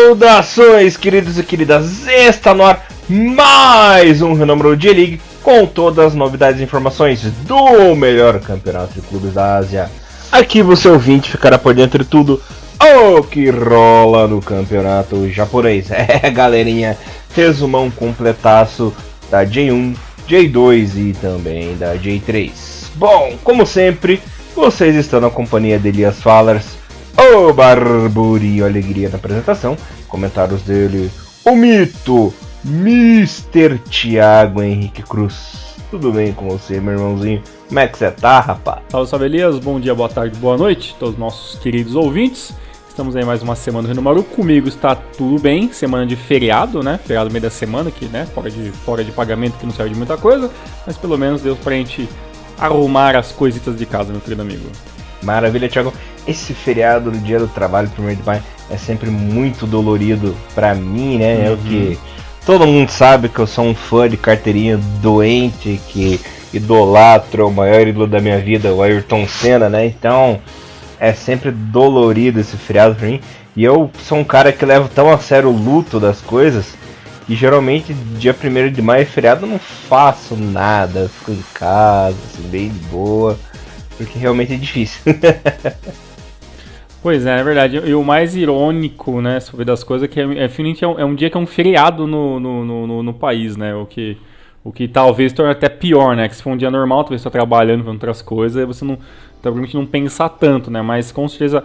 Saudações, queridos e queridas! Está no ar mais um Renumero J-League com todas as novidades e informações do melhor campeonato de clubes da Ásia. Aqui você ouvinte ficará por dentro de tudo o que rola no campeonato japonês. Galerinha, resumão completaço da J1, J2 e também da J3. Bom, como sempre, vocês estão na companhia de Elias Fallers, o Barburinho Alegria na apresentação, comentários dele, o mito, Mr. Thiago Henrique Cruz. Tudo bem com você, meu irmãozinho? Como é que você tá, rapaz? Salve, salve, Elias. Bom dia, boa tarde, boa noite, todos os nossos queridos ouvintes. Estamos aí mais uma semana do Renumero. Comigo está tudo bem, semana de feriado, né? Feriado no meio da semana, que, né? Fora de pagamento, que não serve de muita coisa, mas pelo menos deu pra gente arrumar as coisitas de casa, meu querido amigo. Maravilha, Thiago. Esse feriado do dia do trabalho, 1º de maio, é sempre muito dolorido pra mim, né? É o que todo mundo sabe, que eu sou um fã de carteirinha doente, que idolatro o maior ídolo da minha vida, o Ayrton Senna, né? Então é sempre dolorido esse feriado pra mim. E eu sou um cara que leva tão a sério o luto das coisas, que geralmente dia 1º de maio, feriado, eu não faço nada, fico em casa, assim, bem de boa, porque realmente é difícil. Pois é verdade. E o mais irônico, né, sobre das coisas, é que é um dia que é um feriado no país, né? O que talvez torne até pior, né? Que se for um dia normal, talvez você está trabalhando, fazendo outras coisas, aí você provavelmente não pensa tanto, né? Mas com certeza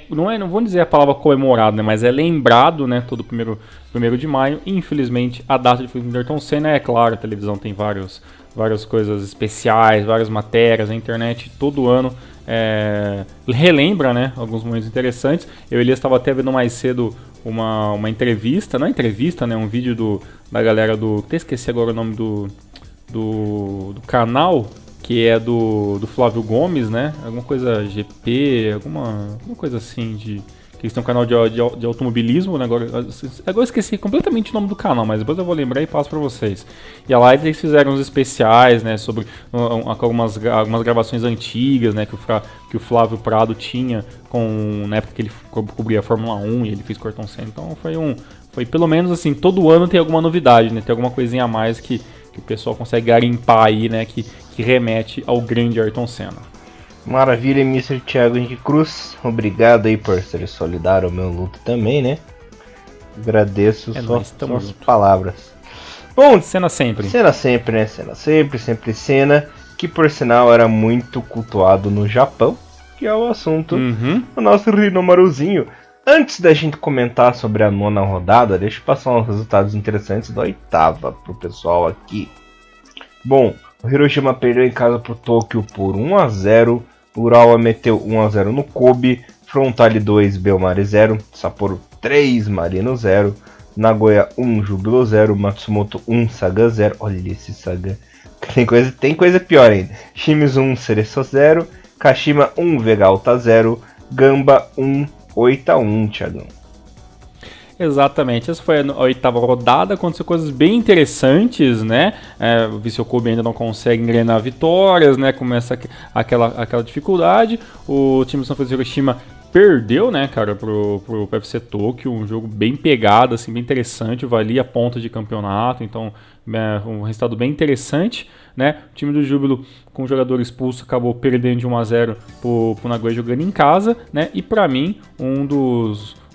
não vou dizer a palavra comemorado, né? Mas é lembrado, né? Todo 1º de maio. E, infelizmente, a data de falecimento do Ayrton Senna, é claro, a televisão tem várias coisas especiais, várias matérias, a internet todo ano relembra, né, alguns momentos interessantes. Eu e Elias estava até vendo mais cedo uma entrevista, não é entrevista, né, um vídeo da galera até esqueci agora o nome do canal, que é do Flávio Gomes, né, alguma coisa GP, alguma coisa assim que eles têm um canal de automobilismo, né? Agora eu esqueci completamente o nome do canal, mas depois eu vou lembrar e passo pra vocês. E lá eles fizeram uns especiais, né, sobre algumas gravações antigas, né, que o Flávio Prado tinha na época que ele cobria a Fórmula 1 e ele fez com o Ayrton Senna. Então foi pelo menos assim, todo ano tem alguma novidade, né, tem alguma coisinha a mais que o pessoal consegue garimpar aí, né, que remete ao grande Ayrton Senna. Maravilha, Mr. Thiago Henrique Cruz. Obrigado aí por ser solidário ao meu luto também, né? Agradeço suas palavras. Bom, cena sempre. Cena sempre, né? Cena sempre cena. Que por sinal era muito cultuado no Japão, que é o assunto do nosso Renumerozinho. Antes da gente comentar sobre a 9ª rodada, deixa eu passar uns resultados interessantes da 8ª pro pessoal aqui. Bom, o Hiroshima perdeu em casa pro Tóquio por 1-0. Urawa meteu 1-0 no Kobe, Frontale 2, Belmare 0, Sapporo 3, Marino 0, Nagoya 1, Júbilo 0, Matsumoto 1, Saga 0, olha esse Saga, tem coisa pior ainda, Shimizu 1, Cereço 0, Kashima 1, Vega Alta 0, Gamba 1, 8-1, Thiagão. Exatamente, essa foi a 8ª rodada, aconteceu coisas bem interessantes, né? O Vissel Kobe ainda não consegue engrenar vitórias, né? Começa aquela dificuldade. O time do San Francisco Hiroshima perdeu, né, cara, pro PFC Tóquio, um jogo bem pegado, assim, bem interessante, valia a ponta de campeonato, então um resultado bem interessante, né? O time do Júbilo, com o jogador expulso, acabou perdendo de 1-0 pro Nagoya jogando em casa, né? E pra mim,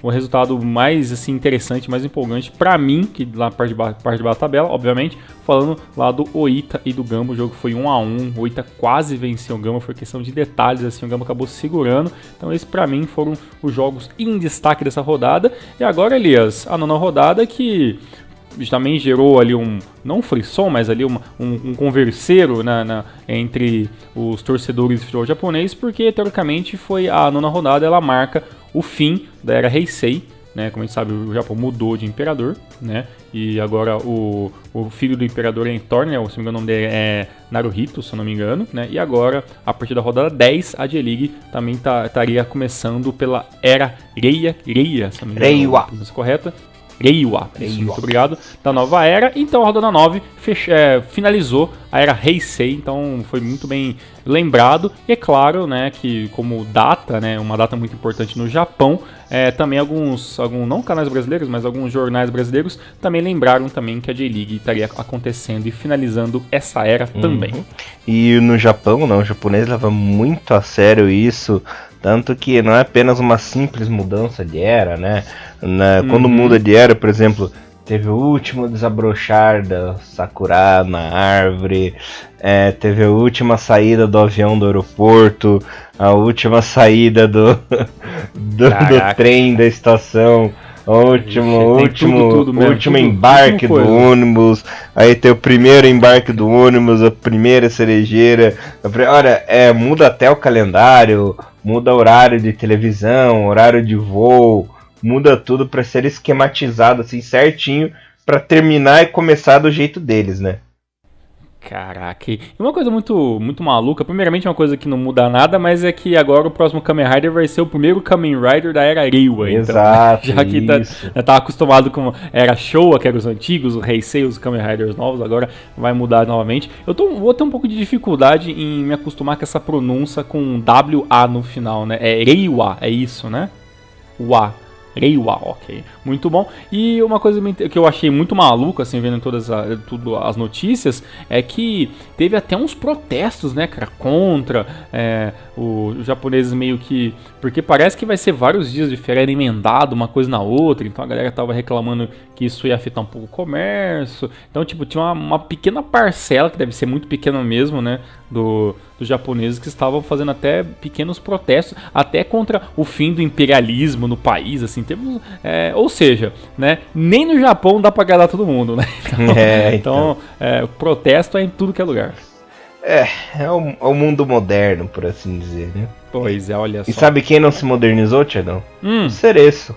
o resultado mais assim, interessante, mais empolgante pra mim, que lá na parte de baixo da tabela, obviamente, falando lá do Oita e do Gamba, o jogo foi 1-1, o Oita quase venceu o Gamba, foi questão de detalhes, assim, o Gamba acabou segurando, então esses pra mim foram os jogos em destaque dessa rodada. E agora, Elias, a 9ª rodada que também gerou ali não um frisson, mas ali um converseiro entre os torcedores de futebol japonês, porque teoricamente foi a 9ª rodada, ela marca o fim da era Heisei, né? Como a gente sabe, o Japão mudou de imperador, né? E agora o filho do imperador é Entor, né? Se não me engano, o nome dele é Naruhito, se eu não me engano, né? E agora, a partir da rodada 10, a J-League também estaria começando pela era Reiwa, se não me engano, a pronúncia correta. Reiwa, muito obrigado, da nova era. Então a rodada 9 finalizou a era Heisei, então foi muito bem lembrado. E é claro, né, que como data, né, uma data muito importante no Japão, também não canais brasileiros, mas alguns jornais brasileiros também lembraram também que a J-League estaria acontecendo e finalizando essa era também. E no Japão, o japonês leva muito a sério isso, tanto que não é apenas uma simples mudança de era, né? Quando muda de era, por exemplo, teve o último desabrochar da Sakura na árvore, teve a última saída do avião do aeroporto, a última saída do trem da estação, o último embarque do ônibus, aí tem o primeiro embarque do ônibus, a primeira cerejeira. Olha, muda até o calendário, muda horário de televisão, horário de voo, muda tudo para ser esquematizado assim certinho para terminar e começar do jeito deles, né? Caraca, e uma coisa muito, muito maluca, primeiramente uma coisa que não muda nada, mas é que agora o próximo Kamen Rider vai ser o primeiro Kamen Rider da era Reiwa. Exato, então, já que tá acostumado com era Showa, que eram os antigos, os Heisei, os Kamen Riders novos, agora vai mudar novamente. Vou ter um pouco de dificuldade em me acostumar com essa pronúncia com WA no final, né? É Reiwa, é isso, né? Wa. Reiwa, ok, muito bom. E uma coisa que eu achei muito maluco, assim, vendo todas as notícias, é que teve até uns protestos, né, cara, contra os japoneses meio que... Porque parece que vai ser vários dias de férias emendado uma coisa na outra, então a galera tava reclamando que isso ia afetar um pouco o comércio. Então, tipo, tinha uma pequena parcela, que deve ser muito pequena mesmo, né, dos japoneses que estavam fazendo até pequenos protestos, até contra o fim do imperialismo no país, assim, ou seja, né, nem no Japão dá pra agradar todo mundo, né? Então, o protesto é em tudo que é lugar. É o mundo moderno, por assim dizer, né? Pois é, olha só. E sabe quem não se modernizou, Tiagão? O Cereço.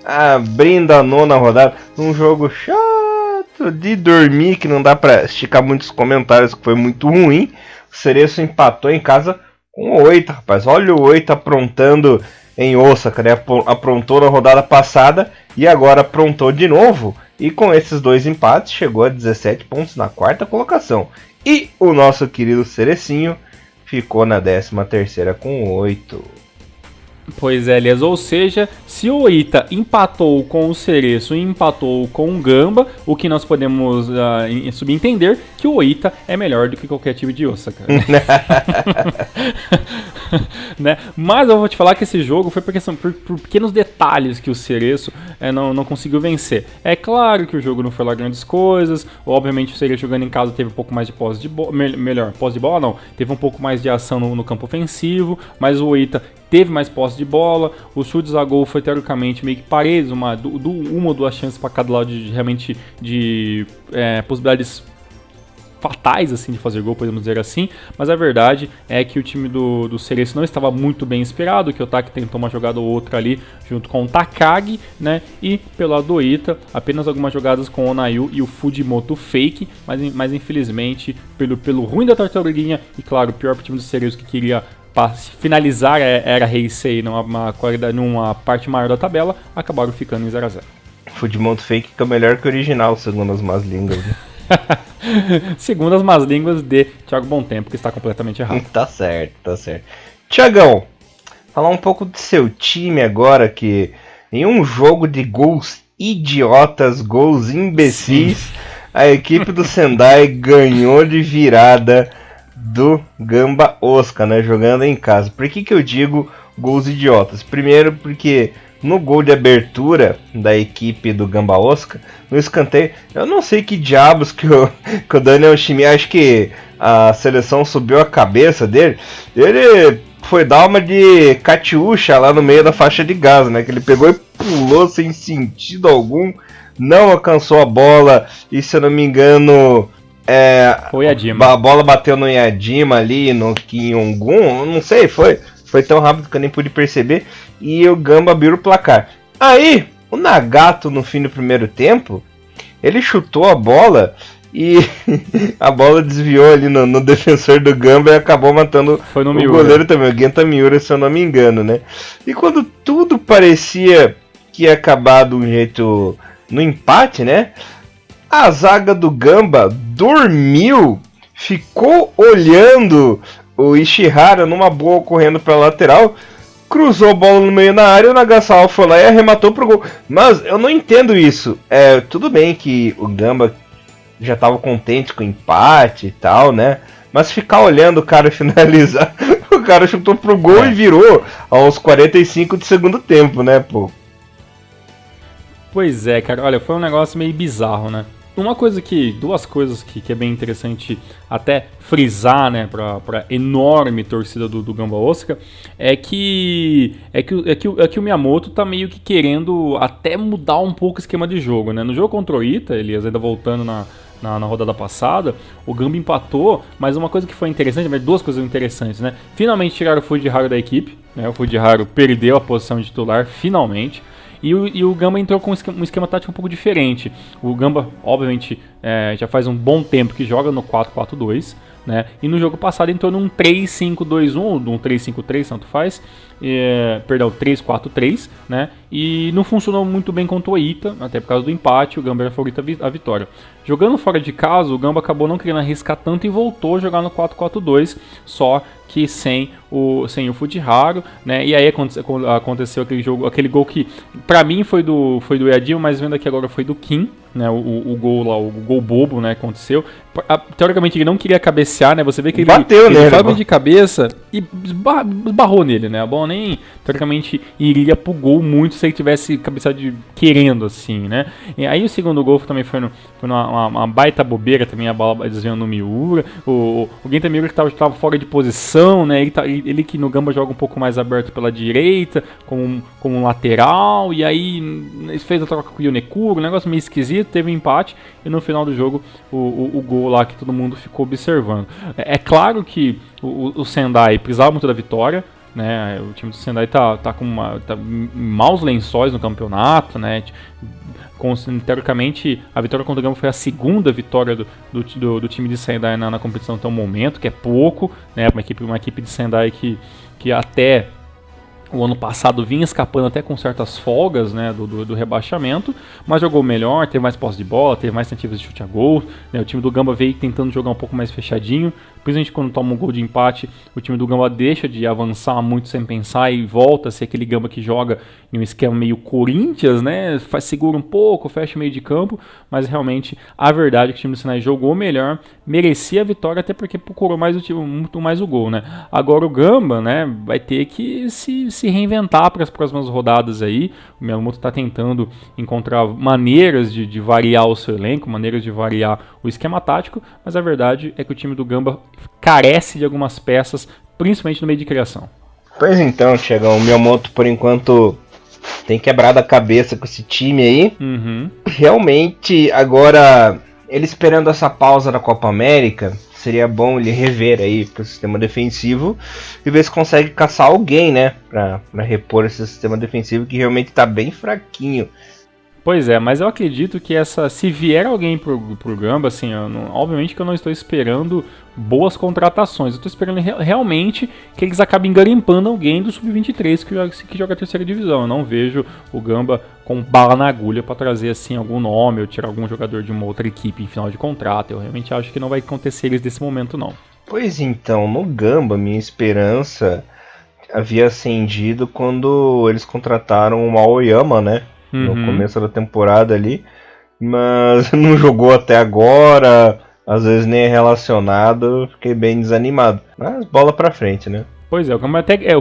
Abrindo a 9ª rodada, um jogo chato de dormir, que não dá pra esticar muitos comentários, que foi muito ruim. O Cereço empatou em casa com o Oita, rapaz. Olha o Oita aprontando em Osaka, né? Aprontou na rodada passada e agora aprontou de novo. E com esses 2 empates chegou a 17 pontos na 4ª colocação. E o nosso querido Cerecinho ficou na 13ª com 8. Pois é, Elias, ou seja, se o Oita empatou com o Cereço e empatou com o Gamba, o que nós podemos subentender que o Oita é melhor do que qualquer time de Osaka. Né? Mas eu vou te falar que esse jogo foi por pequenos detalhes que o Cereço não conseguiu vencer. É claro que o jogo não foi lá grandes coisas, obviamente o Cereço jogando em casa teve um pouco mais de posse de bola, posse de bola não, teve um pouco mais de ação no campo ofensivo, mas o Oita teve mais posse de bola, os chutes a gol foi teoricamente meio que parelhos, uma ou duas chances para cada lado de possibilidades fatais assim de fazer gol, podemos dizer assim, mas a verdade é que o time do Cereço não estava muito bem inspirado, que o Taki tentou uma jogada ou outra ali junto com o Takagi, né, e pelo lado do Oita, apenas algumas jogadas com o Onayu e o Fujimoto fake, mas infelizmente pelo ruim da tartaruguinha e claro, o pior pro time do Cereço que queria finalizar era Heisei numa parte maior da tabela, acabaram ficando em 0-0. Fujimoto fake que é melhor que o original, segundo as más línguas. Segundo as más línguas de Thiago Bontempo, que está completamente errado. Tá certo. Thiagão, falar um pouco do seu time agora, que em um jogo de gols idiotas, gols imbecis, a equipe do Sendai ganhou de virada do Gamba Osaka, né, jogando em casa. Por que eu digo gols idiotas? Primeiro porque no gol de abertura da equipe do Gamba Osaka, no escanteio, eu não sei que diabos que o Daniel Shimi, acho que a seleção subiu a cabeça dele, ele foi dar uma de Catiuxa lá no meio da faixa de gás, né, que ele pegou e pulou sem sentido algum, não alcançou a bola, e se eu não me engano... Foi Yadima. A bola bateu no Yadima ali, no Kyongun, não sei, foi tão rápido que eu nem pude perceber, e o Gamba abriu o placar. Aí, o Nagato no fim do primeiro tempo, ele chutou a bola e a bola desviou ali no defensor do Gamba e acabou matando o goleiro também, o Genta Miura, se eu não me engano, né? E quando tudo parecia que ia acabar de um jeito no empate, né? A zaga do Gamba dormiu, ficou olhando o Ishihara numa boa correndo para a lateral cruzou a bola no meio da área, o Nagasawa foi lá e arrematou pro gol. Mas eu não entendo isso. Tudo bem que o Gamba já tava contente com o empate e tal, né? Mas ficar olhando o cara finalizar, o cara chutou pro gol e virou aos 45 de segundo tempo, né, pô? Pois é, cara, olha, foi um negócio meio bizarro, né? Duas coisas que é bem interessante até frisar, né, pra enorme torcida do Gamba Osaka, é que o Miyamoto tá meio que querendo até mudar um pouco o esquema de jogo, né? No jogo contra o Ita, Elias, ainda voltando na rodada passada, o Gamba empatou, mas uma coisa que foi interessante, duas coisas interessantes, né? Finalmente tiraram o Fujiharu da equipe, né? O Fujiharu perdeu a posição de titular, finalmente. E o Gamba entrou com um esquema tático um pouco diferente. O Gamba, obviamente, já faz um bom tempo que joga no 4-4-2, né? E no jogo passado entrou num 3-5-2-1, ou num 3-5-3, tanto faz. 3-4-3, né? E não funcionou muito bem contra o Ita, até por causa do empate, o Gamba era favorito à vitória. Jogando fora de casa, o Gamba acabou não querendo arriscar tanto e voltou a jogar no 4-4-2, só que sem o Fujiharu, né? E aí aconteceu aquele gol que pra mim foi do Edinho, mas vendo aqui agora foi do Kim, né? O gol lá, o gol bobo, né? Aconteceu. Teoricamente ele não queria cabecear, né? Você vê que ele bateu nele, foi de cabeça e esbarrou nele, né? A bola nem teoricamente iria pro gol muito se ele tivesse cabeceado querendo, assim, né? E aí o segundo gol também foi uma baita bobeira, também a bola desviando no Miura. O Genta Miura que tava fora de posição, né? Ele que no Gamba joga um pouco mais aberto pela direita, como um lateral, e aí ele fez a troca com o Yonekuro, um negócio meio esquisito, teve um empate, e no final do jogo o gol lá que todo mundo ficou observando. É claro que o Sendai precisava muito da vitória, né? O time do Sendai tá em maus lençóis no campeonato, né? Teoricamente, a vitória contra o Gamba foi a segunda vitória do time de Sendai na competição até o momento, que é pouco, né? Uma equipe de Sendai que até o ano passado vinha escapando até com certas folgas, né, do rebaixamento, mas jogou melhor, teve mais posse de bola, teve mais tentativas de chute a gol, né? O time do Gamba veio tentando jogar um pouco mais fechadinho, principalmente quando toma um gol de empate, o time do Gamba deixa de avançar muito sem pensar e volta a ser aquele Gamba que joga em um esquema meio Corinthians, né? Segura um pouco, fecha o meio de campo, mas realmente a verdade é que o time do Sendai jogou melhor, merecia a vitória, até porque procurou muito mais o gol, né? Agora o Gamba, né, vai ter que se reinventar para as próximas rodadas aí. O Miyamoto está tentando encontrar maneiras de variar o seu elenco, maneiras de variar o esquema tático, mas a verdade é que o time do Gamba carece de algumas peças, principalmente no meio de criação. Pois então, Thiagão, o Miyamoto por enquanto tem quebrado a cabeça com esse time aí. Uhum. Realmente, agora, ele esperando essa pausa da Copa América, seria bom ele rever aí pro sistema defensivo e ver se consegue caçar alguém, né, pra repor esse sistema defensivo que realmente tá bem fraquinho. Pois é, mas eu acredito que se vier alguém pro Gamba, assim, obviamente que eu não estou esperando boas contratações, eu estou esperando realmente que eles acabem garimpando alguém do Sub-23 que joga a terceira divisão. Eu não vejo o Gamba com bala na agulha para trazer assim algum nome ou tirar algum jogador de uma outra equipe em final de contrato. Eu realmente acho que não vai acontecer eles nesse momento, não. Pois então, no Gamba, minha esperança havia acendido quando eles contrataram o Aoyama, né? No começo da temporada ali, mas não jogou até agora, às vezes nem é relacionado, fiquei bem desanimado. Mas bola pra frente, né? Pois é, o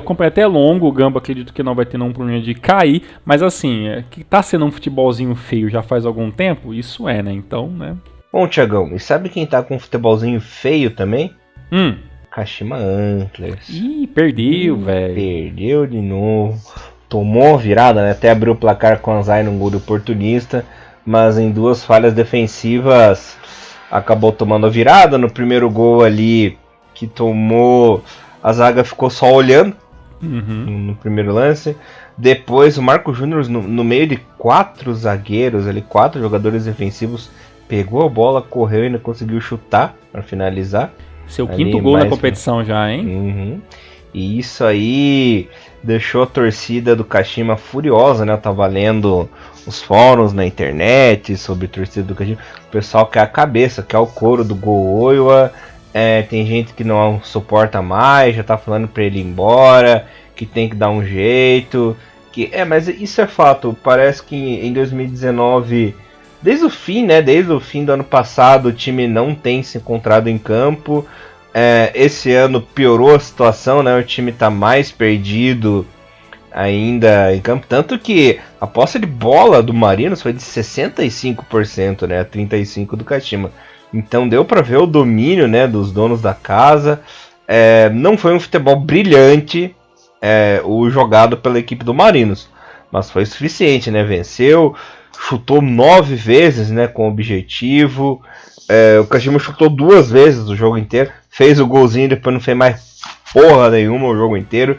campo é até longo, o Gamba acredito que não vai ter nenhum problema de cair, mas assim, que tá sendo um futebolzinho feio já faz algum tempo, isso né? Então, né? Bom, Thiagão, e sabe quem tá com um futebolzinho feio também? Kashima Antlers. Ih, perdeu, velho. Perdeu de novo. Tomou virada, né? Até abriu o placar com o Anzai num gol oportunista, mas em duas falhas defensivas acabou tomando a virada. No primeiro gol ali que tomou, a zaga ficou só olhando no primeiro lance. Depois o Marco Júnior, no meio de 4 zagueiros, ali, 4 jogadores defensivos, pegou a bola, correu e ainda conseguiu chutar para finalizar. Seu quinto gol na competição já, hein? E isso aí deixou a torcida do Kashima furiosa, né? Eu tava lendo os fóruns na internet sobre a torcida do Kashima. O pessoal quer a cabeça, quer o couro do Go-Oiwa. Tem gente que não suporta mais, já tá falando pra ele ir embora. que tem que dar um jeito. Mas isso é fato. Parece que em 2019, desde o fim do ano passado, o time não tem se encontrado em campo. Esse ano piorou a situação, né? O time está mais perdido ainda em campo. Tanto que a posse de bola do Marinos foi de 65%, né? 35% do Kashima. Então deu para ver o domínio, né, dos donos da casa. Não foi um futebol brilhante o jogado pela equipe do Marinos, mas foi suficiente, né? Venceu, chutou 9 vezes, né, com objetivo. O Kashima chutou 2 vezes o jogo inteiro, fez o golzinho, depois não fez mais porra nenhuma o jogo inteiro.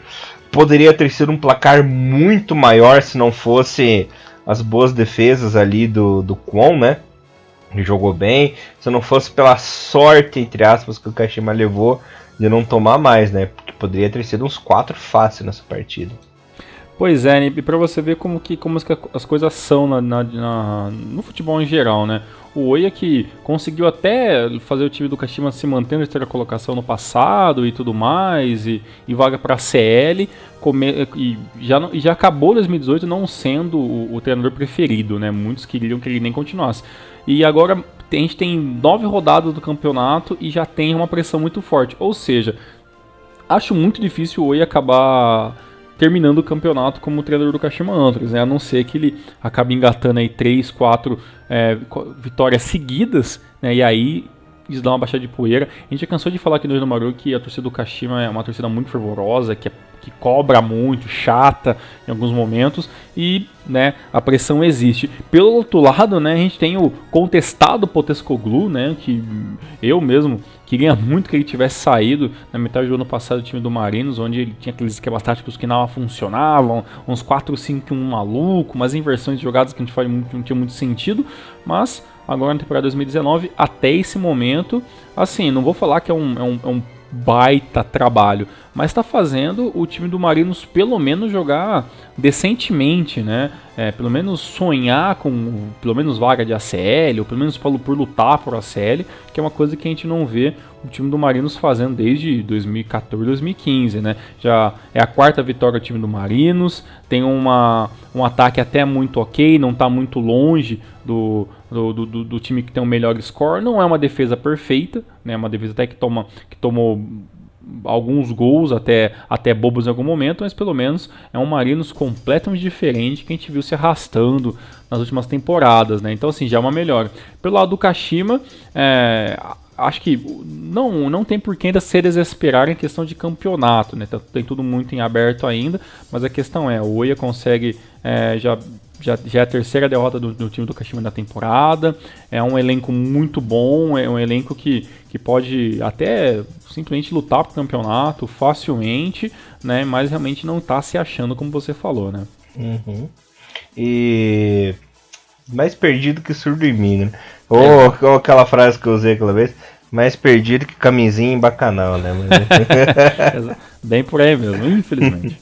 Poderia ter sido um placar muito maior se não fosse as boas defesas ali do Kwon, né? Ele jogou bem, se não fosse pela sorte, entre aspas, que o Kashima levou de não tomar mais, né? Porque poderia ter sido uns 4 fácil nessa partida. Pois é, e pra você ver como as coisas são no futebol em geral, né? O Oya que conseguiu até fazer o time do Kashima se manter na terceira colocação no passado e tudo mais, e vaga pra CL, e já acabou 2018 não sendo o treinador preferido, né? Muitos queriam que ele nem continuasse. E agora a gente tem 9 rodadas do campeonato e já tem uma pressão muito forte. Ou seja, acho muito difícil o Oya acabar terminando o campeonato como treinador do Kashima Antlers, né? A não ser que ele acabe engatando aí 3, 4 vitórias seguidas, né? E aí eles dão uma baixada de poeira. A gente já cansou de falar aqui no Rinomaru que a torcida do Kashima é uma torcida muito fervorosa, que cobra muito, chata em alguns momentos, e, né, a pressão existe. Pelo outro lado, né, a gente tem o contestado Postecoglou, né, que eu mesmo queria muito que ele tivesse saído na metade do ano passado do time do Marinos, onde ele tinha aqueles esquemas táticos que não funcionavam, uns 4-5-1 maluco, umas inversões de jogadas que não tinha muito sentido, mas agora na temporada 2019, até esse momento, assim, não vou falar que é um baita trabalho, mas está fazendo o time do Marinos pelo menos jogar decentemente, né? Pelo menos sonhar com pelo menos vaga de ACL, ou pelo menos por lutar por ACL, que é uma coisa que a gente não vê o time do Marinos fazendo desde 2014, 2015, né? Já é a 4ª vitória do time do Marinos, tem um ataque até muito ok, não está muito longe do time que tem o melhor score. Não é uma defesa perfeita, né? Uma defesa até que tomou alguns gols até bobos em algum momento, mas pelo menos é um Marinos completamente diferente que a gente viu se arrastando nas últimas temporadas, né? Então assim, já é uma melhora. Pelo lado do Kashima, acho que não tem por que ainda se desesperar em questão de campeonato, né? Tem tudo muito em aberto ainda, mas a questão o Oya consegue já é a 3ª derrota do time do Kashima na temporada. É um elenco muito bom, é um elenco que pode até simplesmente lutar pro campeonato facilmente, né? Mas realmente não tá se achando, como você falou, né? Uhum. E mais perdido que surdo em mim, né? Ou aquela frase que eu usei aquela vez, mais perdido que camisinha em bacanal, né? Bem por aí mesmo, infelizmente.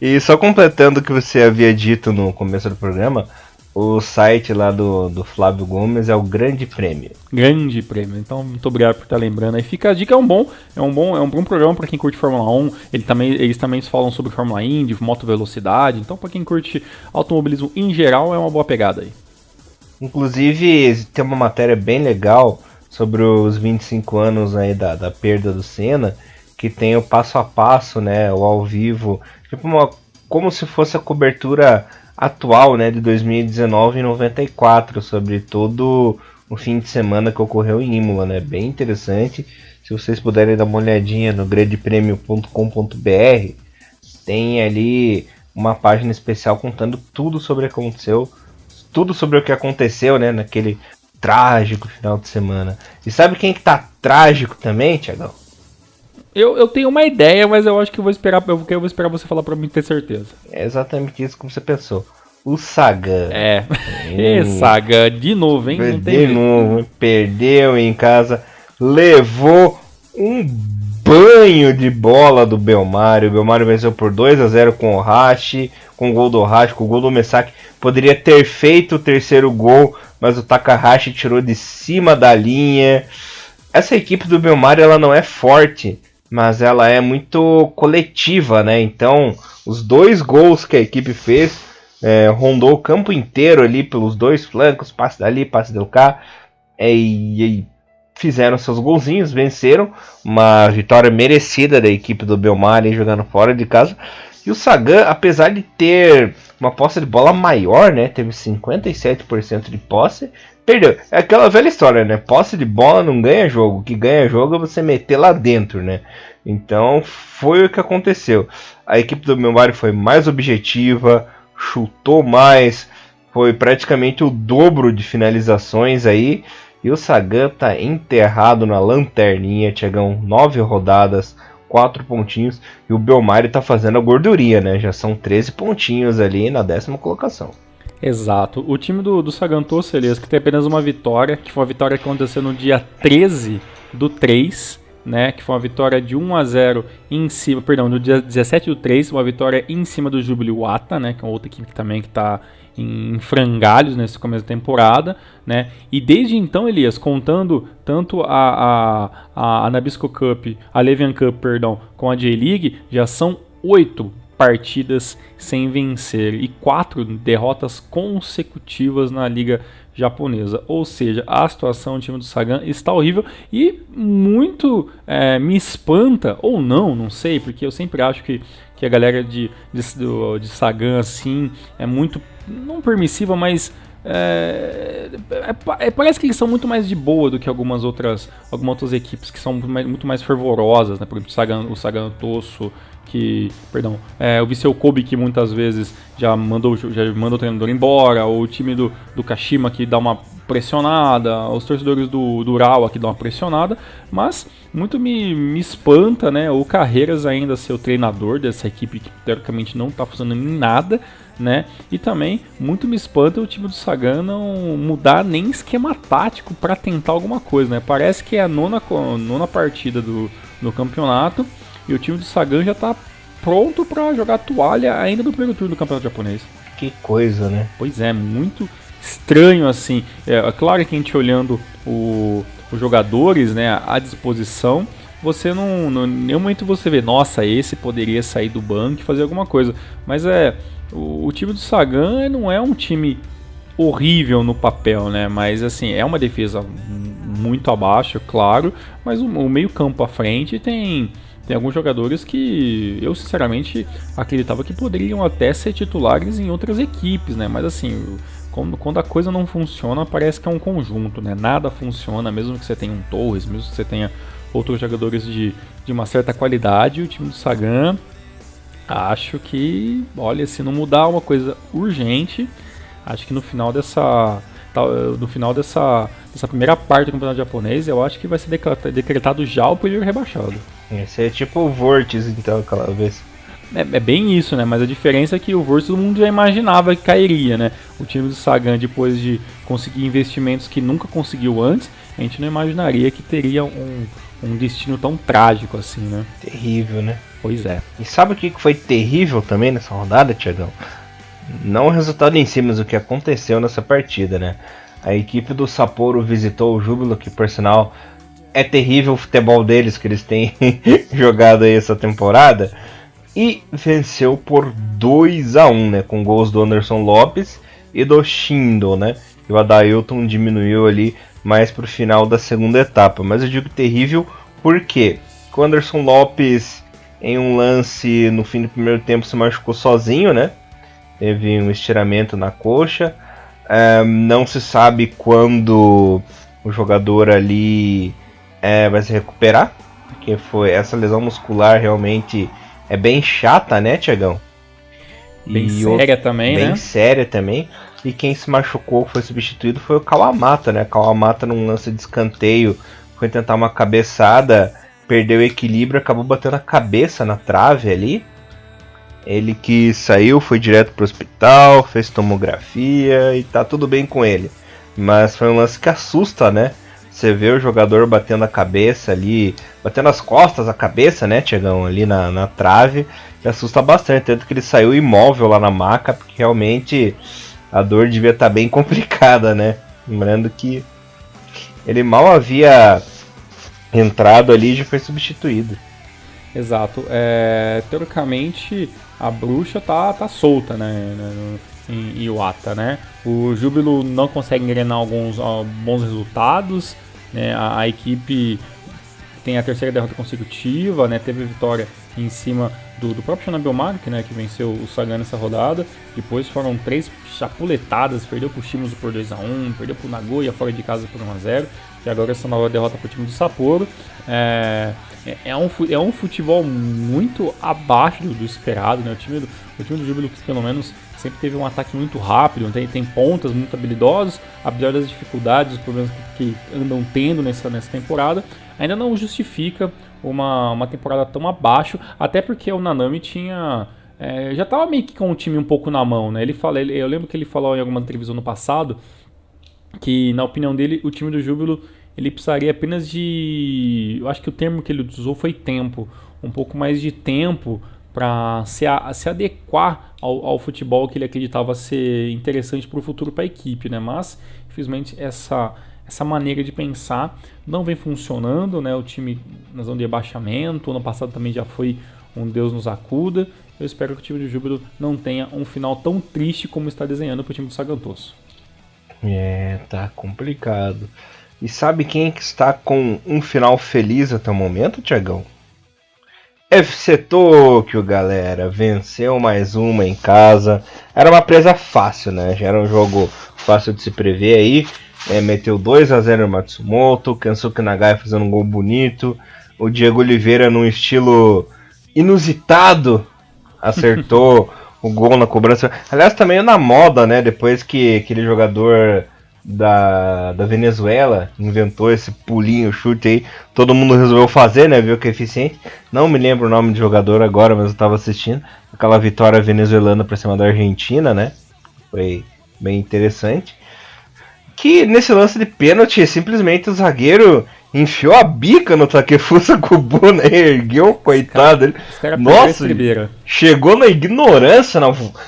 E só completando o que você havia dito no começo do programa, o site lá do Flávio Gomes é o Grande Prêmio. Grande Prêmio. Então, muito obrigado por estar lembrando aí. Fica a dica, é um bom programa para quem curte Fórmula 1. Eles também falam sobre Fórmula Indy, moto velocidade. Então, para quem curte automobilismo em geral, é uma boa pegada aí. Inclusive, tem uma matéria bem legal sobre os 25 anos aí da perda do Senna, que tem o passo a passo, né, o ao vivo, tipo como se fosse a cobertura atual, né, de 2019 e 94, sobre todo o fim de semana que ocorreu em Imola, né, bem interessante. Se vocês puderem dar uma olhadinha no grandepremio.com.br, tem ali uma página especial contando tudo sobre o que aconteceu, tudo sobre o que aconteceu, né, naquele trágico final de semana. E sabe quem que tá trágico também, Thiagão? Eu tenho uma ideia, mas eu acho que eu vou esperar você falar pra mim ter certeza. É exatamente isso que você pensou. O Sagan. Sagan, de novo, hein? Perdeu em casa, levou um banho de bola do Belmário. O Belmário venceu por 2-0 com o Hashi, com o gol do Hashi, com o gol do Mesaki. Poderia ter feito o 3º gol, mas o Takahashi tirou de cima da linha. Essa equipe do Belmário, ela não é forte mas ela é muito coletiva, né? Então, os 2 gols que a equipe fez rondou o campo inteiro ali pelos 2 flancos, passe dali, passe de cá, e fizeram seus golzinhos, venceram, uma vitória merecida da equipe do Belmar jogando fora de casa. E o Sagan, apesar de ter uma posse de bola maior, né, teve 57% de posse, perdeu. É aquela velha história, né? Posse de bola não ganha jogo. O que ganha jogo é você meter lá dentro, né? Então foi o que aconteceu. A equipe do Belmar foi mais objetiva, chutou mais, foi praticamente o dobro de finalizações aí. E o Sagan tá enterrado na lanterninha, Thiagão, 9 rodadas, 4 pontinhos. E o Belmar tá fazendo a gordurinha, né? Já são 13 pontinhos ali na 10ª colocação. Exato. O time do Sagan Tosso, Elias, que tem apenas uma vitória, que foi uma vitória que aconteceu no dia 13 do 3, né? Que foi uma vitória de 1-0 em cima, perdão, no dia 17 do 3, uma vitória em cima do Jubiluata, né? Que é uma outra equipe que também que tá em frangalhos nesse começo da temporada, né? E desde então, Elias, contando tanto a Nabisco Cup, a Levian Cup, perdão, com a J-League, já são 8 partidas sem vencer e 4 derrotas consecutivas na Liga Japonesa. Ou seja, a situação do time do Sagan está horrível e muito me espanta, ou não sei, porque eu sempre acho que a galera de Sagan assim é muito, não permissiva, mas parece que eles são muito mais de boa do que algumas outras equipes que são muito mais fervorosas, né? Por exemplo, o Sagan Tosso, o Viseu Kobe, que muitas vezes já mandou o treinador embora, ou o time do Kashima, que dá uma pressionada, os torcedores do Urawa, que dão uma pressionada, mas muito me espanta, né, o Carreiras ainda ser o treinador dessa equipe que teoricamente não está funcionando em nada, né, e também muito me espanta o time do Sagan não mudar nem esquema tático para tentar alguma coisa, né, parece que é a nona partida do campeonato, e o time do Sagan já tá pronto para jogar a toalha ainda no primeiro turno do campeonato japonês. Que coisa, né? Pois é, muito estranho assim. É claro que a gente olhando os jogadores, né, à disposição, você não em nenhum momento você vê, nossa, esse poderia sair do banco e fazer alguma coisa. Mas o time do Sagan não é um time horrível no papel, né? Mas assim, é uma defesa muito abaixo, claro, mas o meio-campo à frente tem alguns jogadores que eu sinceramente acreditava que poderiam até ser titulares em outras equipes, né? Mas assim, quando a coisa não funciona, parece que é um conjunto, né? Nada funciona, mesmo que você tenha um Torres, mesmo que você tenha outros jogadores de uma certa qualidade, o time do Sagan, acho que, olha, se não mudar uma coisa urgente, acho que no final dessa primeira parte do campeonato japonês, eu acho que vai ser decretado já o período rebaixado. Esse é tipo o Vortis, então, aquela vez. É bem isso, né? Mas a diferença é que o Vortis todo mundo já imaginava que cairia, né? O time do Sagan, depois de conseguir investimentos que nunca conseguiu antes, a gente não imaginaria que teria um destino tão trágico assim, né? Terrível, né? Pois é. E sabe o que foi terrível também nessa rodada, Thiagão? Não o resultado em si, mas o que aconteceu nessa partida, né? A equipe do Sapporo visitou o Júbilo, que por sinal é terrível o futebol deles que eles têm jogado aí essa temporada, e venceu por 2-1, né? Com gols do Anderson Lopes e do Shindo, né? E o Adailton diminuiu ali mais pro final da segunda etapa. Mas eu digo terrível porque o Anderson Lopes, em um lance no fim do primeiro tempo, se machucou sozinho, né? Teve um estiramento na coxa. Não se sabe quando o jogador ali vai se recuperar, porque essa lesão muscular realmente é bem chata, né, Thiagão? Bem séria também, né? Bem séria também. E quem se machucou, foi substituído, foi o Kawamata, né? Kawamata, num lance de escanteio, foi tentar uma cabeçada, perdeu o equilíbrio, acabou batendo a cabeça na trave ali. Ele que saiu, foi direto pro hospital, fez tomografia e tá tudo bem com ele. Mas foi um lance que assusta, né? Você vê o jogador batendo a cabeça ali, batendo as costas, a cabeça, né, Thiagão, ali na trave, e assusta bastante. Tanto que ele saiu imóvel lá na maca, porque realmente a dor devia estar bem complicada, né? Lembrando que ele mal havia entrado ali e já foi substituído. Exato. Teoricamente, a bruxa tá solta, né, em Iwata, né? O Júbilo não consegue engrenar alguns bons resultados, né? A equipe tem a terceira derrota consecutiva, né? Teve vitória em cima do próprio Shonan Bellmare, né? Que venceu o Sagan nessa rodada. Depois foram 3 chapuletadas, perdeu pro Shimizu por 2-1, perdeu pro Nagoya fora de casa por 1-0, e agora essa nova derrota pro time do Sapporo. É um futebol muito abaixo do esperado, né? O time do Júbilo, pelo menos, sempre teve um ataque muito rápido, tem pontas muito habilidosos, apesar das dificuldades, os problemas que andam tendo nessa temporada, ainda não justifica uma temporada tão abaixo, até porque o Nanami já estava meio que com o time um pouco na mão, né? Eu lembro que ele falou em alguma entrevista no passado que, na opinião dele, o time do Júbilo ele precisaria apenas de... Eu acho que o termo que ele usou foi tempo. Um pouco mais de tempo para se adequar ao futebol que ele acreditava ser interessante para o futuro para a equipe, né? Mas, infelizmente, essa maneira de pensar não vem funcionando, né? O time na zona de rebaixamento, ano passado também já foi um Deus nos acuda. Eu espero que o time do Júbilo não tenha um final tão triste como está desenhando para o time do Sagantoso. Tá complicado. E sabe quem que está com um final feliz até o momento, Thiagão? FC Tokyo, galera. Venceu mais uma em casa. Era uma presa fácil, né? Já era um jogo fácil de se prever aí. Meteu 2-0 no Matsumoto. Kensuke Nagai fazendo um gol bonito. O Diego Oliveira, num estilo inusitado, acertou o gol na cobrança. Aliás, também na moda, né? Depois que aquele jogador da Venezuela inventou esse pulinho, chute aí, todo mundo resolveu fazer, né? Viu que é eficiente. Não me lembro o nome de jogador agora, mas eu tava assistindo. Aquela vitória venezuelana pra cima da Argentina, né? Foi bem interessante. Que nesse lance de pênalti, simplesmente o zagueiro enfiou a bica no Takefusa Kubo, né? Ergueu, coitado dele. Nossa, chegou na ignorância,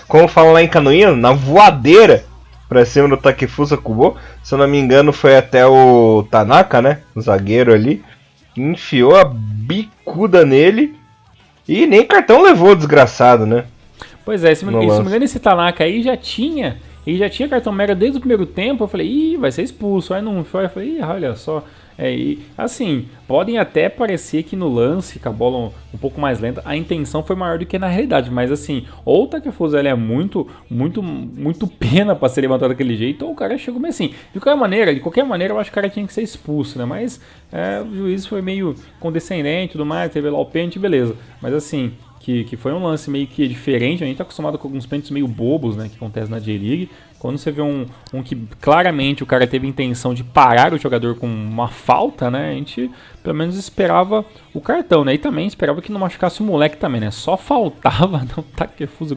como falam lá em Canoinha, na voadeira pra cima do Takefusa Kubo. Se eu não me engano, foi até o Tanaka, né? O zagueiro ali. Enfiou a bicuda nele. E nem cartão levou, desgraçado, né? Pois é, se não me engano, esse Tanaka aí já tinha cartão amarelo desde o primeiro tempo. Eu falei, vai ser expulso. Aí não foi, eu falei, olha só. Assim, podem até parecer que no lance, com a bola um pouco mais lenta, a intenção foi maior do que na realidade. Mas assim, ou o Takefusa é muito pena pra ser levantado daquele jeito, ou o cara chegou meio assim. De qualquer maneira, eu acho que o cara tinha que ser expulso, né? Mas o juiz foi meio condescendente e tudo mais, teve lá o pênalti, beleza. Mas assim, que foi um lance meio que diferente. A gente tá acostumado com alguns pênaltis meio bobos, né, que acontecem na J-League. Quando você vê um que claramente o cara teve a intenção de parar o jogador com uma falta, né, a gente pelo menos esperava o cartão, né, e também esperava que não machucasse o moleque também, né, só faltava não Takefusa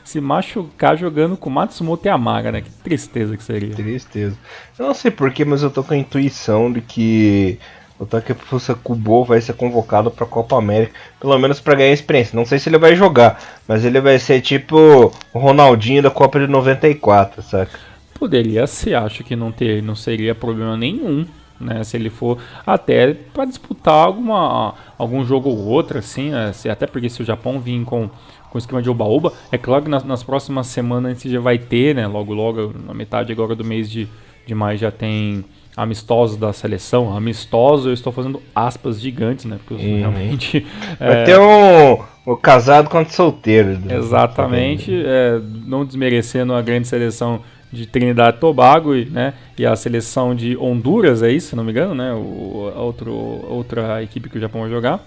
se machucar jogando com Matsumoto e Amaga, né, que tristeza que seria. Tristeza. Eu não sei porquê, mas eu tô com a intuição de que o Takefusa Kubo vai ser convocado para a Copa América, pelo menos para ganhar experiência. Não sei se ele vai jogar, mas ele vai ser tipo o Ronaldinho da Copa de 94, saca? Poderia ser, acho que não seria problema nenhum, né? Se ele for até para disputar algum jogo ou outro, assim, né? Até porque se o Japão vir com o esquema de Oba-Oba, é claro que nas próximas semanas a gente já vai ter, né? Logo, na metade agora do mês de maio já tem amistosos da seleção. Amistoso, eu estou fazendo aspas gigantes, né? Porque realmente... Vai ter o casado contra solteiro. Exatamente. Não desmerecendo a grande seleção de Trinidad e Tobago, né? E a seleção de Honduras, é isso, se não me engano, né? Outra equipe que o Japão vai jogar.